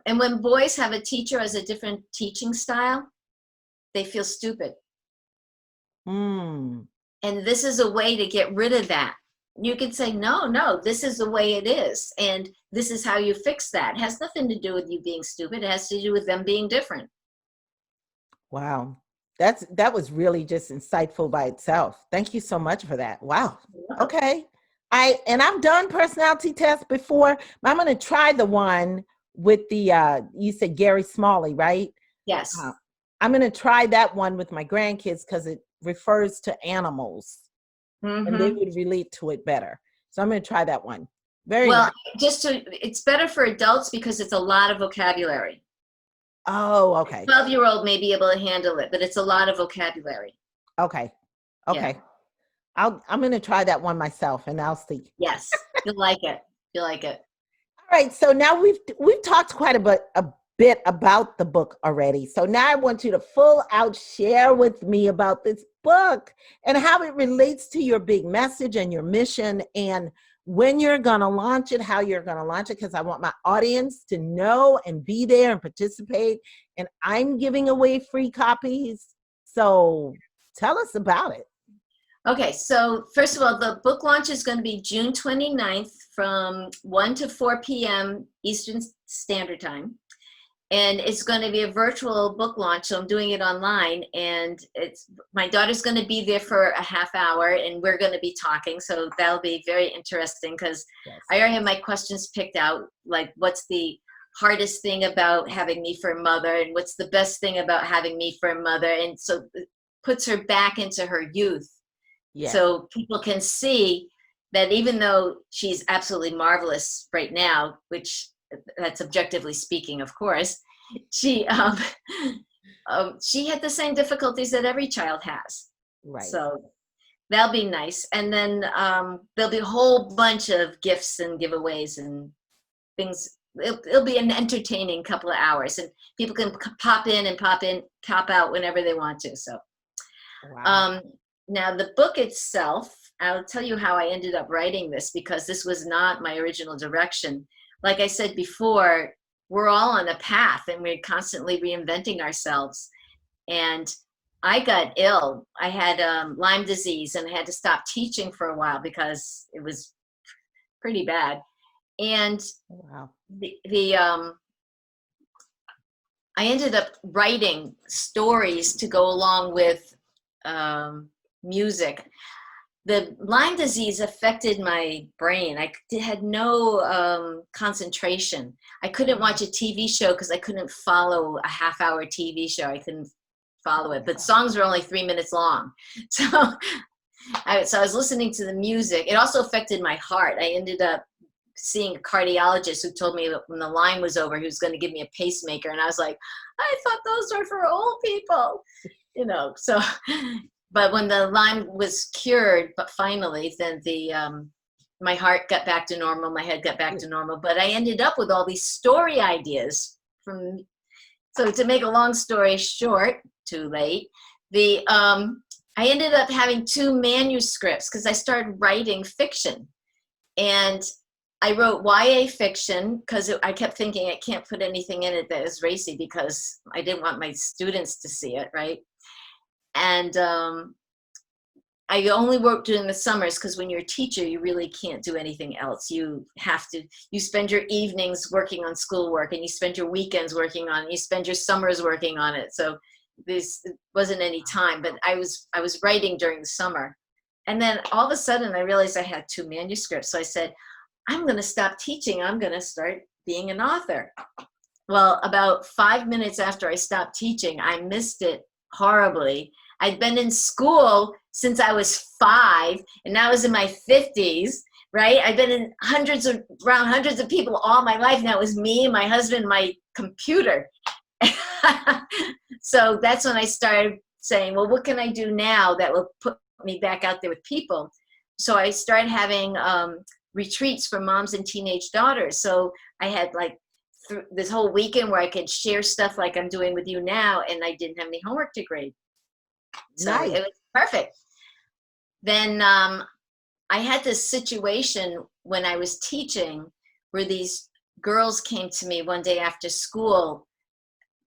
And when boys have a teacher as a different teaching style, they feel stupid. And this is a way to get rid of that. You can say, no, this is the way it is. And this is how you fix that. It has nothing to do with you being stupid. It has to do with them being different. Wow. That was really just insightful by itself. Thank you so much for that. Wow. Okay. I've done personality tests before. I'm going to try the one with the, you said Gary Smalley, right? Yes. I'm going to try that one with my grandkids because it refers to animals. And they would relate to it better. So I'm going to try that one. Very well. Nice. It's better for adults because it's a lot of vocabulary. Oh, okay. A 12-year-old may be able to handle it, but it's a lot of vocabulary. Okay. Yeah. I'm going to try that one myself, and I'll see. Yes, you'll like it. You'll like it. All right. So now we've talked quite a bit about the book already. So now I want you to full out share with me about this book and how it relates to your big message and your mission, and when you're going to launch it, how you're going to launch it, because I want my audience to know and be there and participate. And I'm giving away free copies. So tell us about it. Okay, so first of all, the book launch is going to be June 29th from 1 to 4 p.m. Eastern Standard Time. And it's going to be a virtual book launch, so I'm doing it online. And my daughter's going to be there for a half hour, and we're going to be talking. So that'll be very interesting, because I already have my questions picked out, like what's the hardest thing about having me for a mother, and what's the best thing about having me for a mother. And so it puts her back into her youth. Yeah. So people can see that even though she's absolutely marvelous right now, which that's objectively speaking, of course, she had the same difficulties that every child has. Right. So that'll be nice. And then there'll be a whole bunch of gifts and giveaways and things. It'll be an entertaining couple of hours, and people can pop in and pop out whenever they want to. So, wow. Now the book itself, I'll tell you how I ended up writing this, because this was not my original direction. Like I said before, we're all on a path, and we're constantly reinventing ourselves. And I got ill. I had Lyme disease, and I had to stop teaching for a while because it was pretty bad. And Wow. I ended up writing stories to go along with music. The Lyme disease affected my brain. I had no concentration. I couldn't watch a TV show because I couldn't follow a half-hour TV show. I couldn't follow it. But songs were only 3 minutes long. So I was listening to the music. It also affected my heart. I ended up seeing a cardiologist who told me that when the Lyme was over, he was going to give me a pacemaker. And I was like, I thought those were for old people, so, but when the Lyme was cured, but finally, then my heart got back to normal, my head got back to normal, but I ended up with all these story ideas so to make a long story short, too late, I ended up having 2 manuscripts because I started writing fiction. And I wrote YA fiction because I kept thinking I can't put anything in it that is racy because I didn't want my students to see it, right? And I only worked during the summers because when you're a teacher, you really can't do anything else. You spend your evenings working on schoolwork, and you spend your weekends working on it, you spend your summers working on it. So this wasn't any time, but I was writing during the summer. And then all of a sudden I realized I had 2 manuscripts. So I said, I'm going to stop teaching. I'm going to start being an author. Well, about 5 minutes after I stopped teaching, I missed it horribly. I'd been in school since I was 5, and I was in my 50s, right? I've been in around hundreds of people all my life. Now it was me, my husband, my computer. So that's when I started saying, well, what can I do now that will put me back out there with people? So I started having retreats for moms and teenage daughters. So I had like this whole weekend where I could share stuff like I'm doing with you now, and I didn't have any homework to grade. So Nice. It was perfect. Then I had this situation when I was teaching where these girls came to me one day after school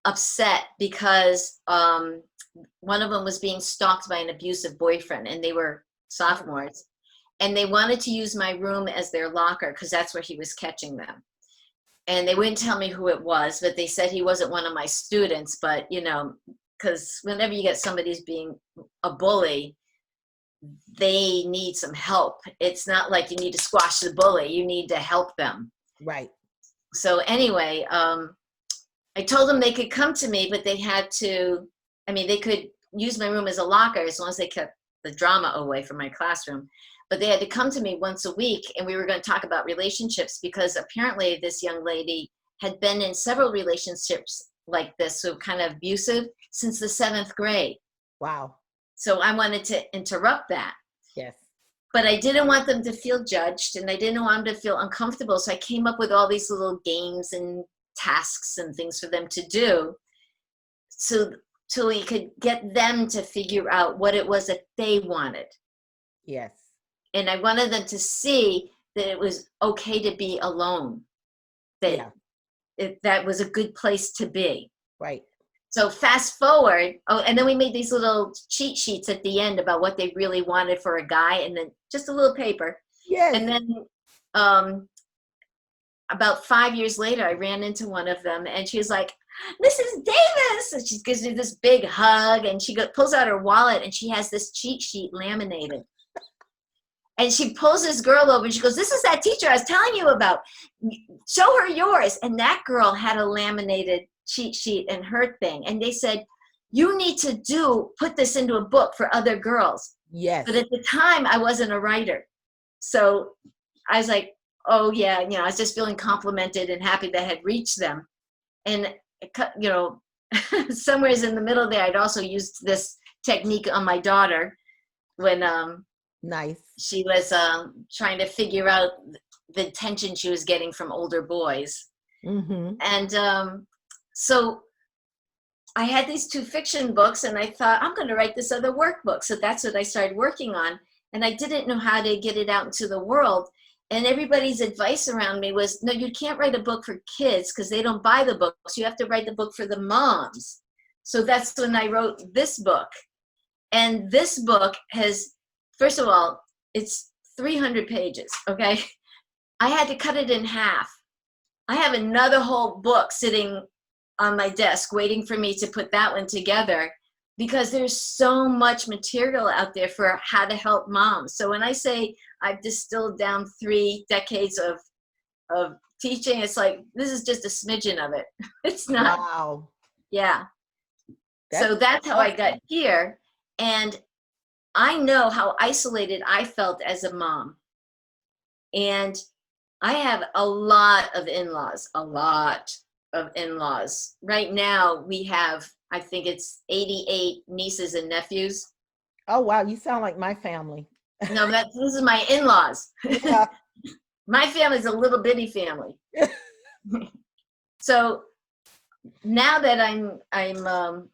upset because one of them was being stalked by an abusive boyfriend, and they were sophomores. And they wanted to use my room as their locker because that's where he was catching them. And they wouldn't tell me who it was, but they said he wasn't one of my students. But, because whenever you get somebody who's being a bully, they need some help. It's not like you need to squash the bully. You need to help them. Right. So anyway, I told them they could come to me, but they could use my room as a locker as long as they kept the drama away from my classroom. But they had to come to me once a week, and we were going to talk about relationships because apparently this young lady had been in several relationships like this, so kind of abusive, since the 7th grade. Wow. So I wanted to interrupt that. Yes. But I didn't want them to feel judged, and I didn't want them to feel uncomfortable. So I came up with all these little games and tasks and things for them to do so we could get them to figure out what it was that they wanted. Yes. And I wanted them to see that it was okay to be alone, that that was a good place to be. Right. So fast forward, and then we made these little cheat sheets at the end about what they really wanted for a guy, and then just a little paper. Yes. And then about 5 years later, I ran into one of them, and she was like, Mrs. Davis! And she gives me this big hug, and she pulls out her wallet, and she has this cheat sheet laminated. And she pulls this girl over and she goes, this is that teacher I was telling you about. Show her yours. And that girl had a laminated cheat sheet in her thing. And they said, you need to put this into a book for other girls. Yes. But at the time, I wasn't a writer. So I was like, oh, yeah. I was just feeling complimented and happy that I had reached them. And, somewhere in the middle there, I'd also used this technique on my daughter when nice. She was trying to figure out the attention she was getting from older boys. Mm-hmm. And so I had these 2 fiction books, and I thought, I'm going to write this other workbook. So that's what I started working on. And I didn't know how to get it out into the world. And everybody's advice around me was, no, you can't write a book for kids because they don't buy the books. You have to write the book for the moms. So that's when I wrote this book. And this book has, first of all, it's 300 pages, okay? I had to cut it in half. I have another whole book sitting on my desk waiting for me to put that one together, because there's so much material out there for how to help moms. So when I say I've distilled down 3 decades of teaching, it's like, this is just a smidgen of it. It's not. Wow. Yeah. That's So that's how I got awesome. here. And I know how isolated I felt as a mom. And I have a lot of in-laws, a lot of in-laws. Right now, we have, I think it's 88 nieces and nephews. Oh, wow. You sound like my family. No, this is my in-laws. Yeah. My family's a little bitty family. So now that I'm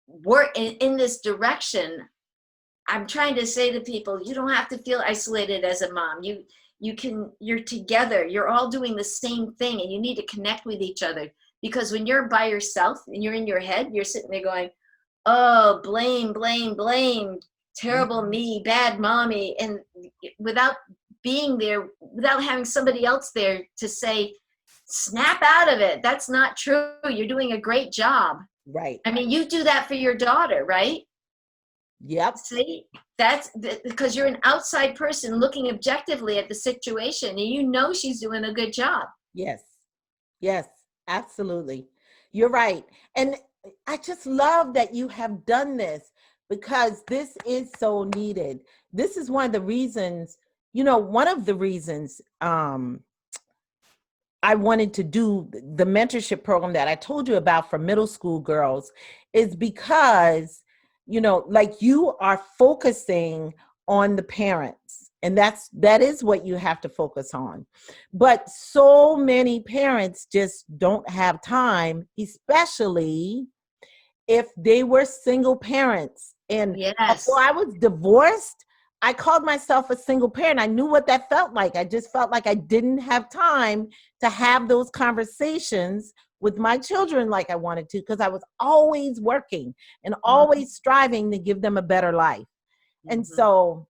work in this direction, I'm trying to say to people, you don't have to feel isolated as a mom. You're together, you're all doing the same thing, and you need to connect with each other. Because when you're by yourself and you're in your head, you're sitting there going, oh, blame, blame, blame, terrible me, bad mommy. And without being there, without having somebody else there to say, snap out of it. That's not true. You're doing a great job. Right. I mean, you do that for your daughter, right? Yep. See, that's because you're an outside person looking objectively at the situation, and you know she's doing a good job. Yes. Yes, absolutely. You're right. And I just love that you have done this, because this is so needed. This is one of the reasons, one of the reasons I wanted to do the mentorship program that I told you about for middle school girls is because, like, you are focusing on the parents, and that is what you have to focus on. But so many parents just don't have time, especially if they were single parents. And Yes. although I was divorced, I called myself a single parent. I knew what that felt like. I just felt like I didn't have time to have those conversations with my children like I wanted to, because I was always working and always striving to give them a better life. And so,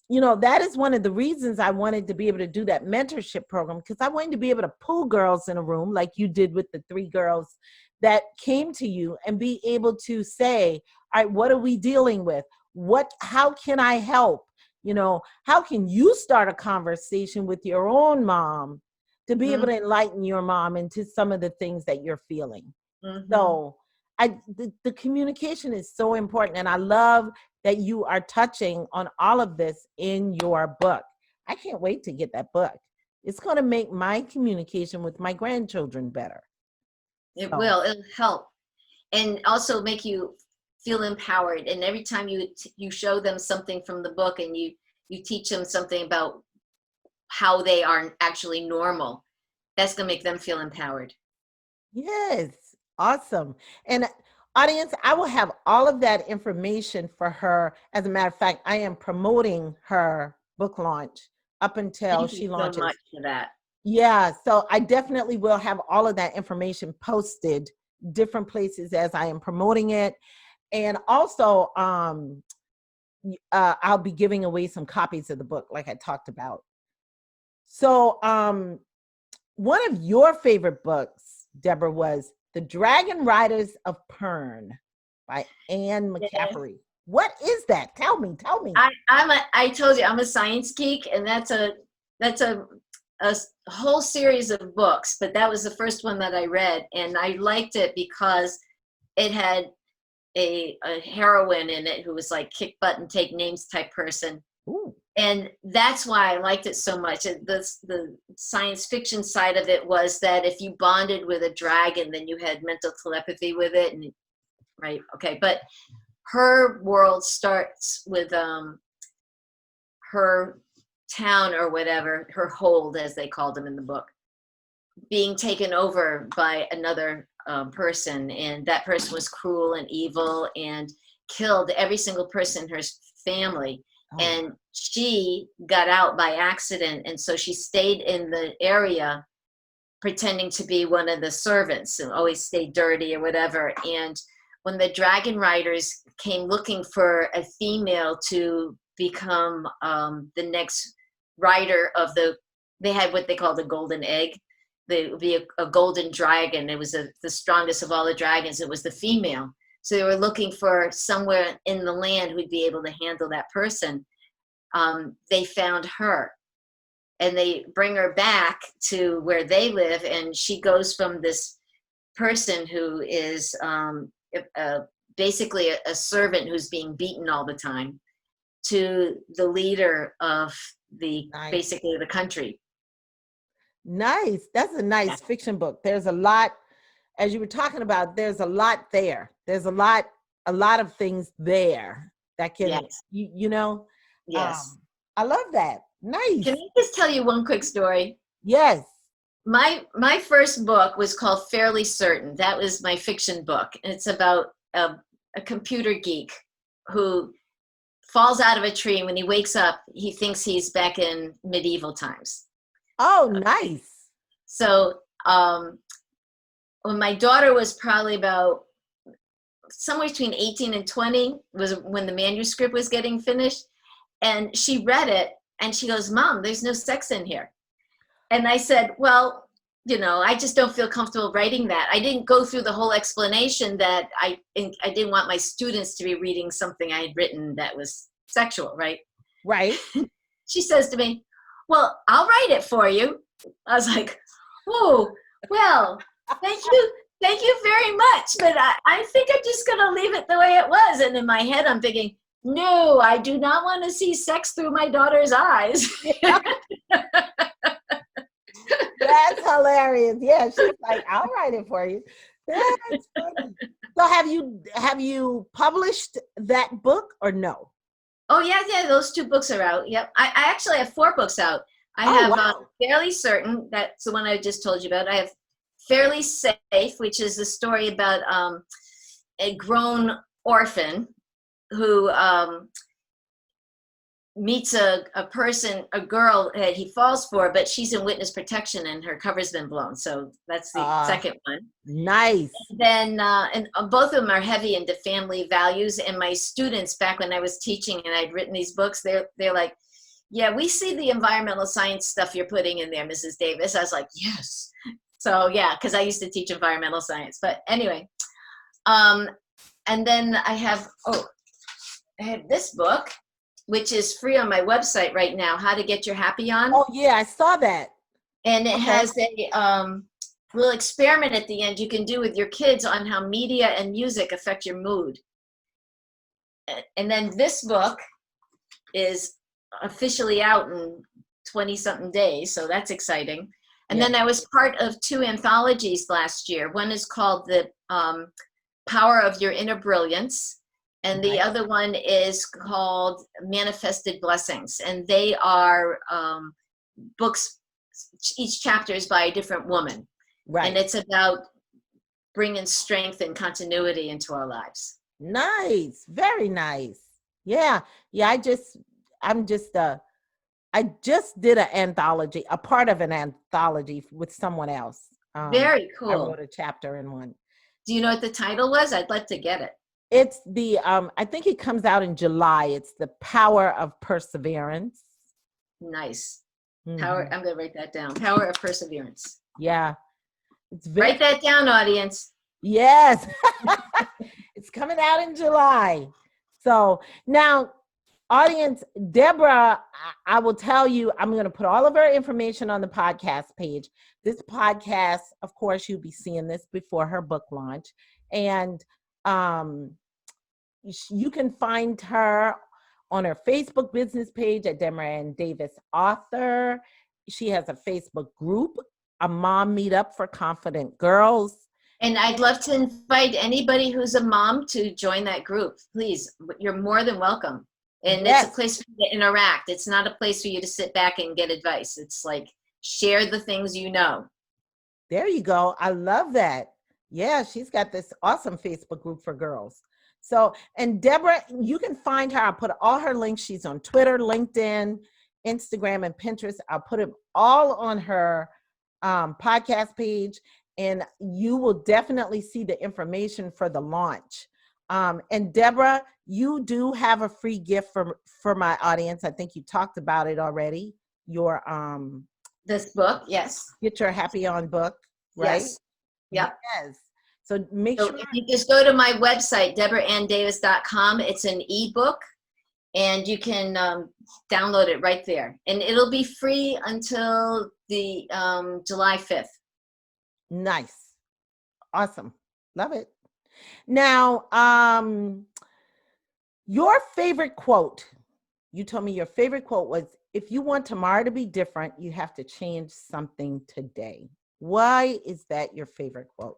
that is one of the reasons I wanted to be able to do that mentorship program, because I wanted to be able to pull girls in a room like you did with the 3 girls that came to you, and be able to say, all right, what are we dealing with? How can I help? How can you start a conversation with your own mom to be able to enlighten your mom into some of the things that you're feeling? So the communication is so important. And I love that you are touching on all of this in your book. I can't wait to get that book. It's going to make my communication with my grandchildren better. It So, will. It'll help, and also make you feel empowered. And every time you show them something from the book, and you teach them something about how they are actually normal, that's going to make them feel empowered. yes, awesome. And audience, I will have all of that information for her. As a matter of fact, I am promoting her book launch up until Thank you she so launches. much for that. Yeah, so I definitely will have all of that information posted different places as I am promoting it. And also, I'll be giving away some copies of the book, like I talked about. So, one of your favorite books, Deborah, was The Dragon Riders of Pern by Anne McCaffrey. What is that? Tell me. I told you I'm a science geek, and that's a whole series of books, but that was the first one that I read, and I liked it because it had a heroine in it who was like kick butt and take names type person. Ooh. And that's why I liked it so much. The science fiction side of it was that if you bonded with a dragon, then you had mental telepathy with it. And right, okay. But her world starts with her town or whatever, her hold, as they called them in the book, being taken over by another person. And that person was cruel and evil and killed every single person in her family. And she got out by accident, and so she stayed in the area pretending to be one of the servants and always stayed dirty or whatever. And when the dragon riders came looking for a female to become the next rider of the they had what they called a golden egg. There would be a golden dragon. It was the strongest of all the dragons. It was the female. So they were looking for somewhere in the land who'd be able to handle that person. They found her, and they bring her back to where they live, and she goes from this person who is basically a servant who's being beaten all the time to the leader of basically the country. Nice. That's a nice fiction book. There's a lot, as you were talking about, there's a lot there. There's a lot of things there that can, you know. Yes. I love that. Nice. Can I just tell you one quick story? Yes. My first book was called Fairly Certain. That was my fiction book. And it's about a computer geek who falls out of a tree, and when he wakes up, he thinks he's back in medieval times. Oh, nice. So when my daughter was probably about somewhere between 18 and 20 was when the manuscript was getting finished, and she read it and she goes, "Mom, there's no sex in here." And I said, "Well, you know, I just don't feel comfortable writing that." I didn't go through the whole explanation that I didn't want my students to be reading something I had written that was sexual, right? Right. She says to me, "Well, I'll write it for you." I was like, "Oh, well, thank you very much. But I think I'm just going to leave it the way it was." And in my head, I'm thinking, no, I do not want to see sex through my daughter's eyes. That's hilarious. Yeah, she's like, "I'll write it for you." That's funny. So have you published that book or no? Oh, yeah, those 2 books are out. Yep. I actually have 4 books out. I have Fairly Certain, that's the one I just told you about. I have Fairly Safe, which is a story about a grown orphan who meets a person, a girl that he falls for, but she's in witness protection and her cover's been blown. So that's the second one. Nice. And then, and both of them are heavy into family values. And my students, back when I was teaching and I'd written these books, they're like, "Yeah, we see the environmental science stuff you're putting in there, Mrs. Davis." I was like, "Yes." So yeah, because I used to teach environmental science. But anyway, and then I have this book, which is free on my website right now, How to Get Your Happy On. Oh yeah, I saw that. And it has a little experiment at the end you can do with your kids on how media and music affect your mood. And then this book is officially out in 20-something days, so that's exciting. And then I was part of 2 anthologies last year. One is called The Power of Your Inner Brilliance, and the other one is called Manifested Blessings. And they are books, each chapter is by a different woman. Right. And it's about bringing strength and continuity into our lives. Nice. Very nice. Yeah. I just did an anthology, a part of an anthology with someone else. Very cool. I wrote a chapter in one. Do you know what the title was? I'd like to get it. It's the, I think it comes out in July. It's The Power of Perseverance. Nice. Power. I'm going to write that down. Power of Perseverance. Yeah. Write that down, audience. Yes. It's coming out in July. So now, audience, Deborah, I will tell you, I'm going to put all of her information on the podcast page. This podcast, of course, you'll be seeing this before her book launch. And you can find her on her Facebook business page at Deborah Ann Davis Author. She has a Facebook group, a mom meetup for confident girls. And I'd love to invite anybody who's a mom to join that group. Please, you're more than welcome. And it's a place for you to interact. It's not a place for you to sit back and get advice. It's like, share the things you know. There you go. I love that. Yeah, she's got this awesome Facebook group for girls. So, and Deborah, you can find her. I'll put all her links. She's on Twitter, LinkedIn, Instagram, and Pinterest. I'll put it all on her podcast page, and you will definitely see the information for the launch. And Deborah, you do have a free gift for my audience. I think you talked about it already. Your This book, yes. Get Your Happy On book, right? Yes. Yep. Yes. So make So sure. if you just go to my website, deborahanndavis.com, it's an ebook, and you can download it right there. And it'll be free until the July 5th. Nice. Awesome. Love it. Now, your favorite quote. You told me your favorite quote was, if you want tomorrow to be different, you have to change something today. Why is that your favorite quote?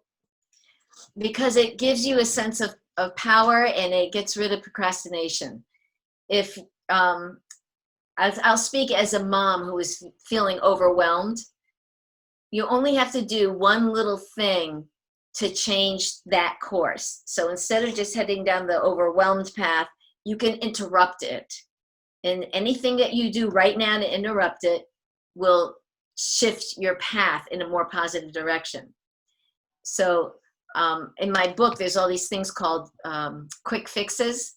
Because it gives you a sense of power, and it gets rid of procrastination. If I'll speak as a mom who is feeling overwhelmed, you only have to do one little thing to change that course. So instead of just heading down the overwhelmed path, you can interrupt it. And anything that you do right now to interrupt it will shift your path in a more positive direction. So in my book, there's all these things called quick fixes.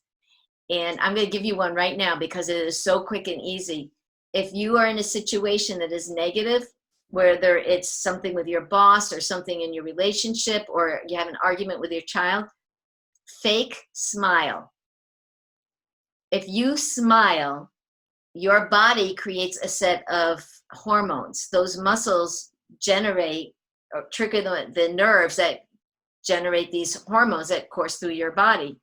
And I'm going to give you one right now because it is so quick and easy. If you are in a situation that is negative, whether it's something with your boss or something in your relationship, or you have an argument with your child, fake smile. If you smile, your body creates a set of hormones. Those muscles generate or trigger the nerves that generate these hormones that course through your body.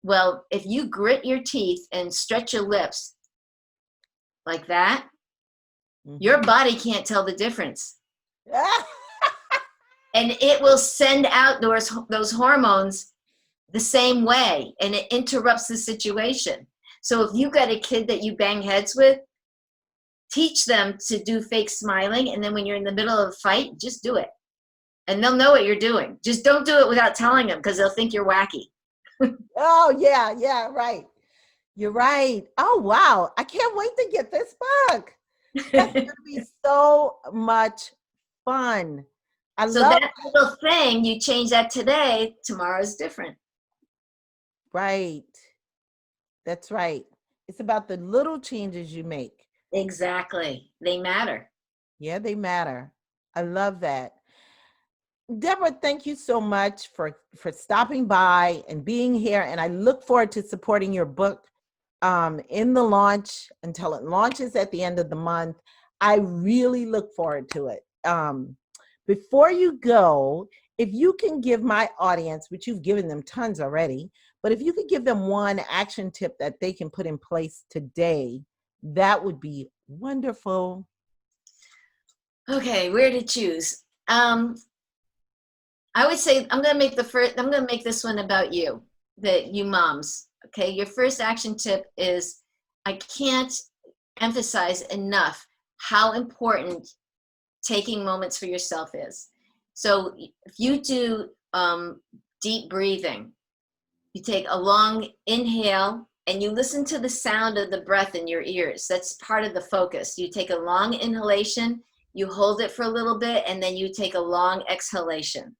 Well, if you grit your teeth and stretch your lips like that, your body can't tell the difference. And it will send out those hormones the same way, and it interrupts the situation. So if you've got a kid that you bang heads with, teach them to do fake smiling, and then when you're in the middle of a fight, just do it. And they'll know what you're doing. Just don't do it without telling them, because they'll think you're wacky. Oh, yeah, right. You're right. Oh, wow. I can't wait to get this book. That's going to be so much fun. So that little thing, you change that today, tomorrow's different. Right. That's right. It's about the little changes you make. Exactly. They matter. Yeah, they matter. I love that. Deborah, thank you so much for stopping by and being here. And I look forward to supporting your book in the launch until it launches at the end of the month. I really look forward to it. Before you go, if you can give my audience, which you've given them tons already, but if you could give them one action tip that they can put in place today, that would be wonderful. Okay, where to choose? I would say I'm going to make this one about you, you moms. Okay, your first action tip is, I can't emphasize enough how important taking moments for yourself is. So if you do deep breathing, you take a long inhale and you listen to the sound of the breath in your ears. That's part of the focus. You take a long inhalation, you hold it for a little bit, and then you take a long exhalation.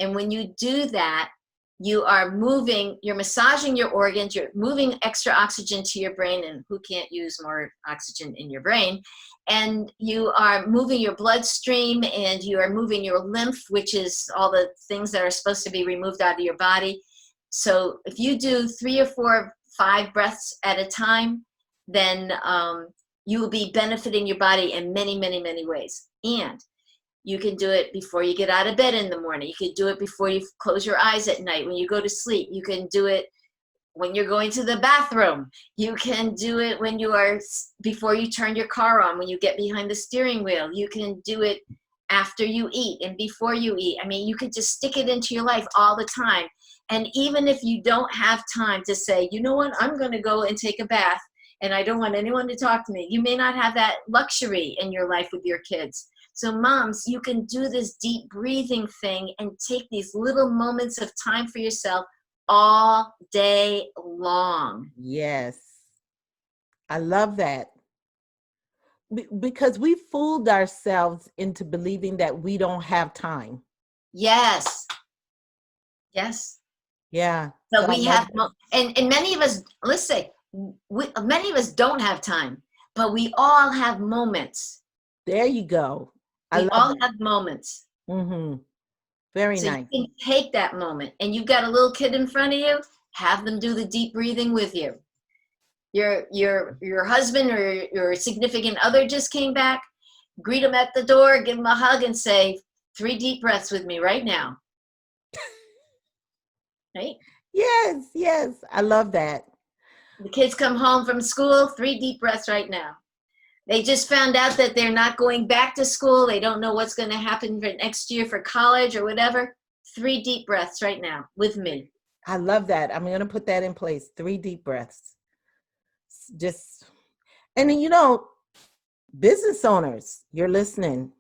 And when you do that, you are moving, you're massaging your organs, you're moving extra oxygen to your brain, and who can't use more oxygen in your brain? And you are moving your bloodstream, and you are moving your lymph, which is all the things that are supposed to be removed out of your body. So if you do 3 or 4 or 5 breaths at a time, then you will be benefiting your body in many, many, many ways. And you can do it before you get out of bed in the morning. You can do it before you close your eyes at night when you go to sleep. You can do it when you're going to the bathroom. You can do it when before you turn your car on, when you get behind the steering wheel. You can do it after you eat and before you eat. I mean, you could just stick it into your life all the time. And even if you don't have time to say, you know what, I'm going to go and take a bath and I don't want anyone to talk to me, you may not have that luxury in your life with your kids. So moms, you can do this deep breathing thing and take these little moments of time for yourself all day long. Yes. I love that. Because we fooled ourselves into believing that we don't have time. Yes. Yes. Yeah. So we have, and many of us, let's say, many of us don't have time, but we all have moments. There you go. I We love all that. have moments. Very So nice. you can take that moment, and you've got a little kid in front of you, have them do the deep breathing with you. Your husband or your significant other just came back, greet him at the door, give him a hug, and say 3 deep breaths with me right now. Right? Yes, yes. I love that. The kids come home from school, 3 deep breaths right now. They just found out that they're not going back to school. They don't know what's going to happen for next year for college or whatever. 3 deep breaths right now with me. I love that. I'm going to put that in place. 3 deep breaths. Just, and then, business owners, you're listening.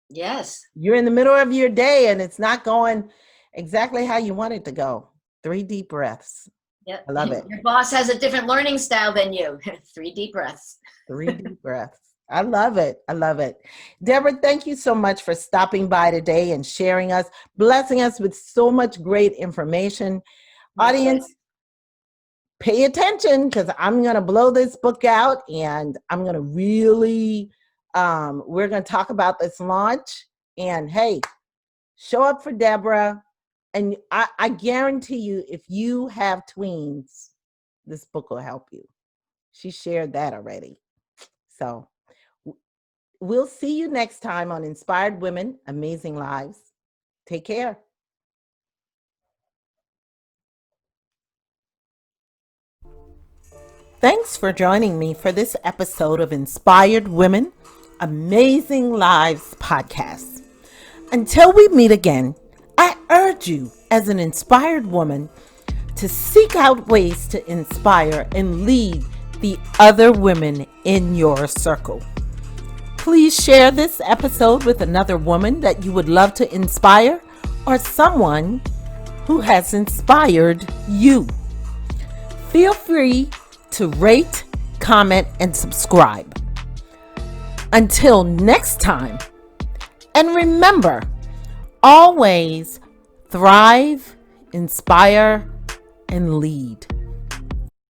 Yes. You're in the middle of your day and it's not going exactly how you want it to go. 3 deep breaths. Yep. I love it. Your boss has a different learning style than you. 3 deep breaths. 3 deep breaths. I love it. I love it. Deborah, thank you so much for stopping by today and sharing us, blessing us with so much great information. Audience, pay attention because I'm going to blow this book out and I'm going to really, we're going to talk about this launch. And hey, show up for Deborah. And I guarantee you, if you have tweens, this book will help you. She shared that already. So we'll see you next time on Inspired Women, Amazing Lives. Take care. Thanks for joining me for this episode of Inspired Women, Amazing Lives podcast. Until we meet again, I urge you as an inspired woman to seek out ways to inspire and lead the other women in your circle. Please share this episode with another woman that you would love to inspire or someone who has inspired you. Feel free to rate, comment, and subscribe. Until next time, and remember, always thrive, inspire, and lead.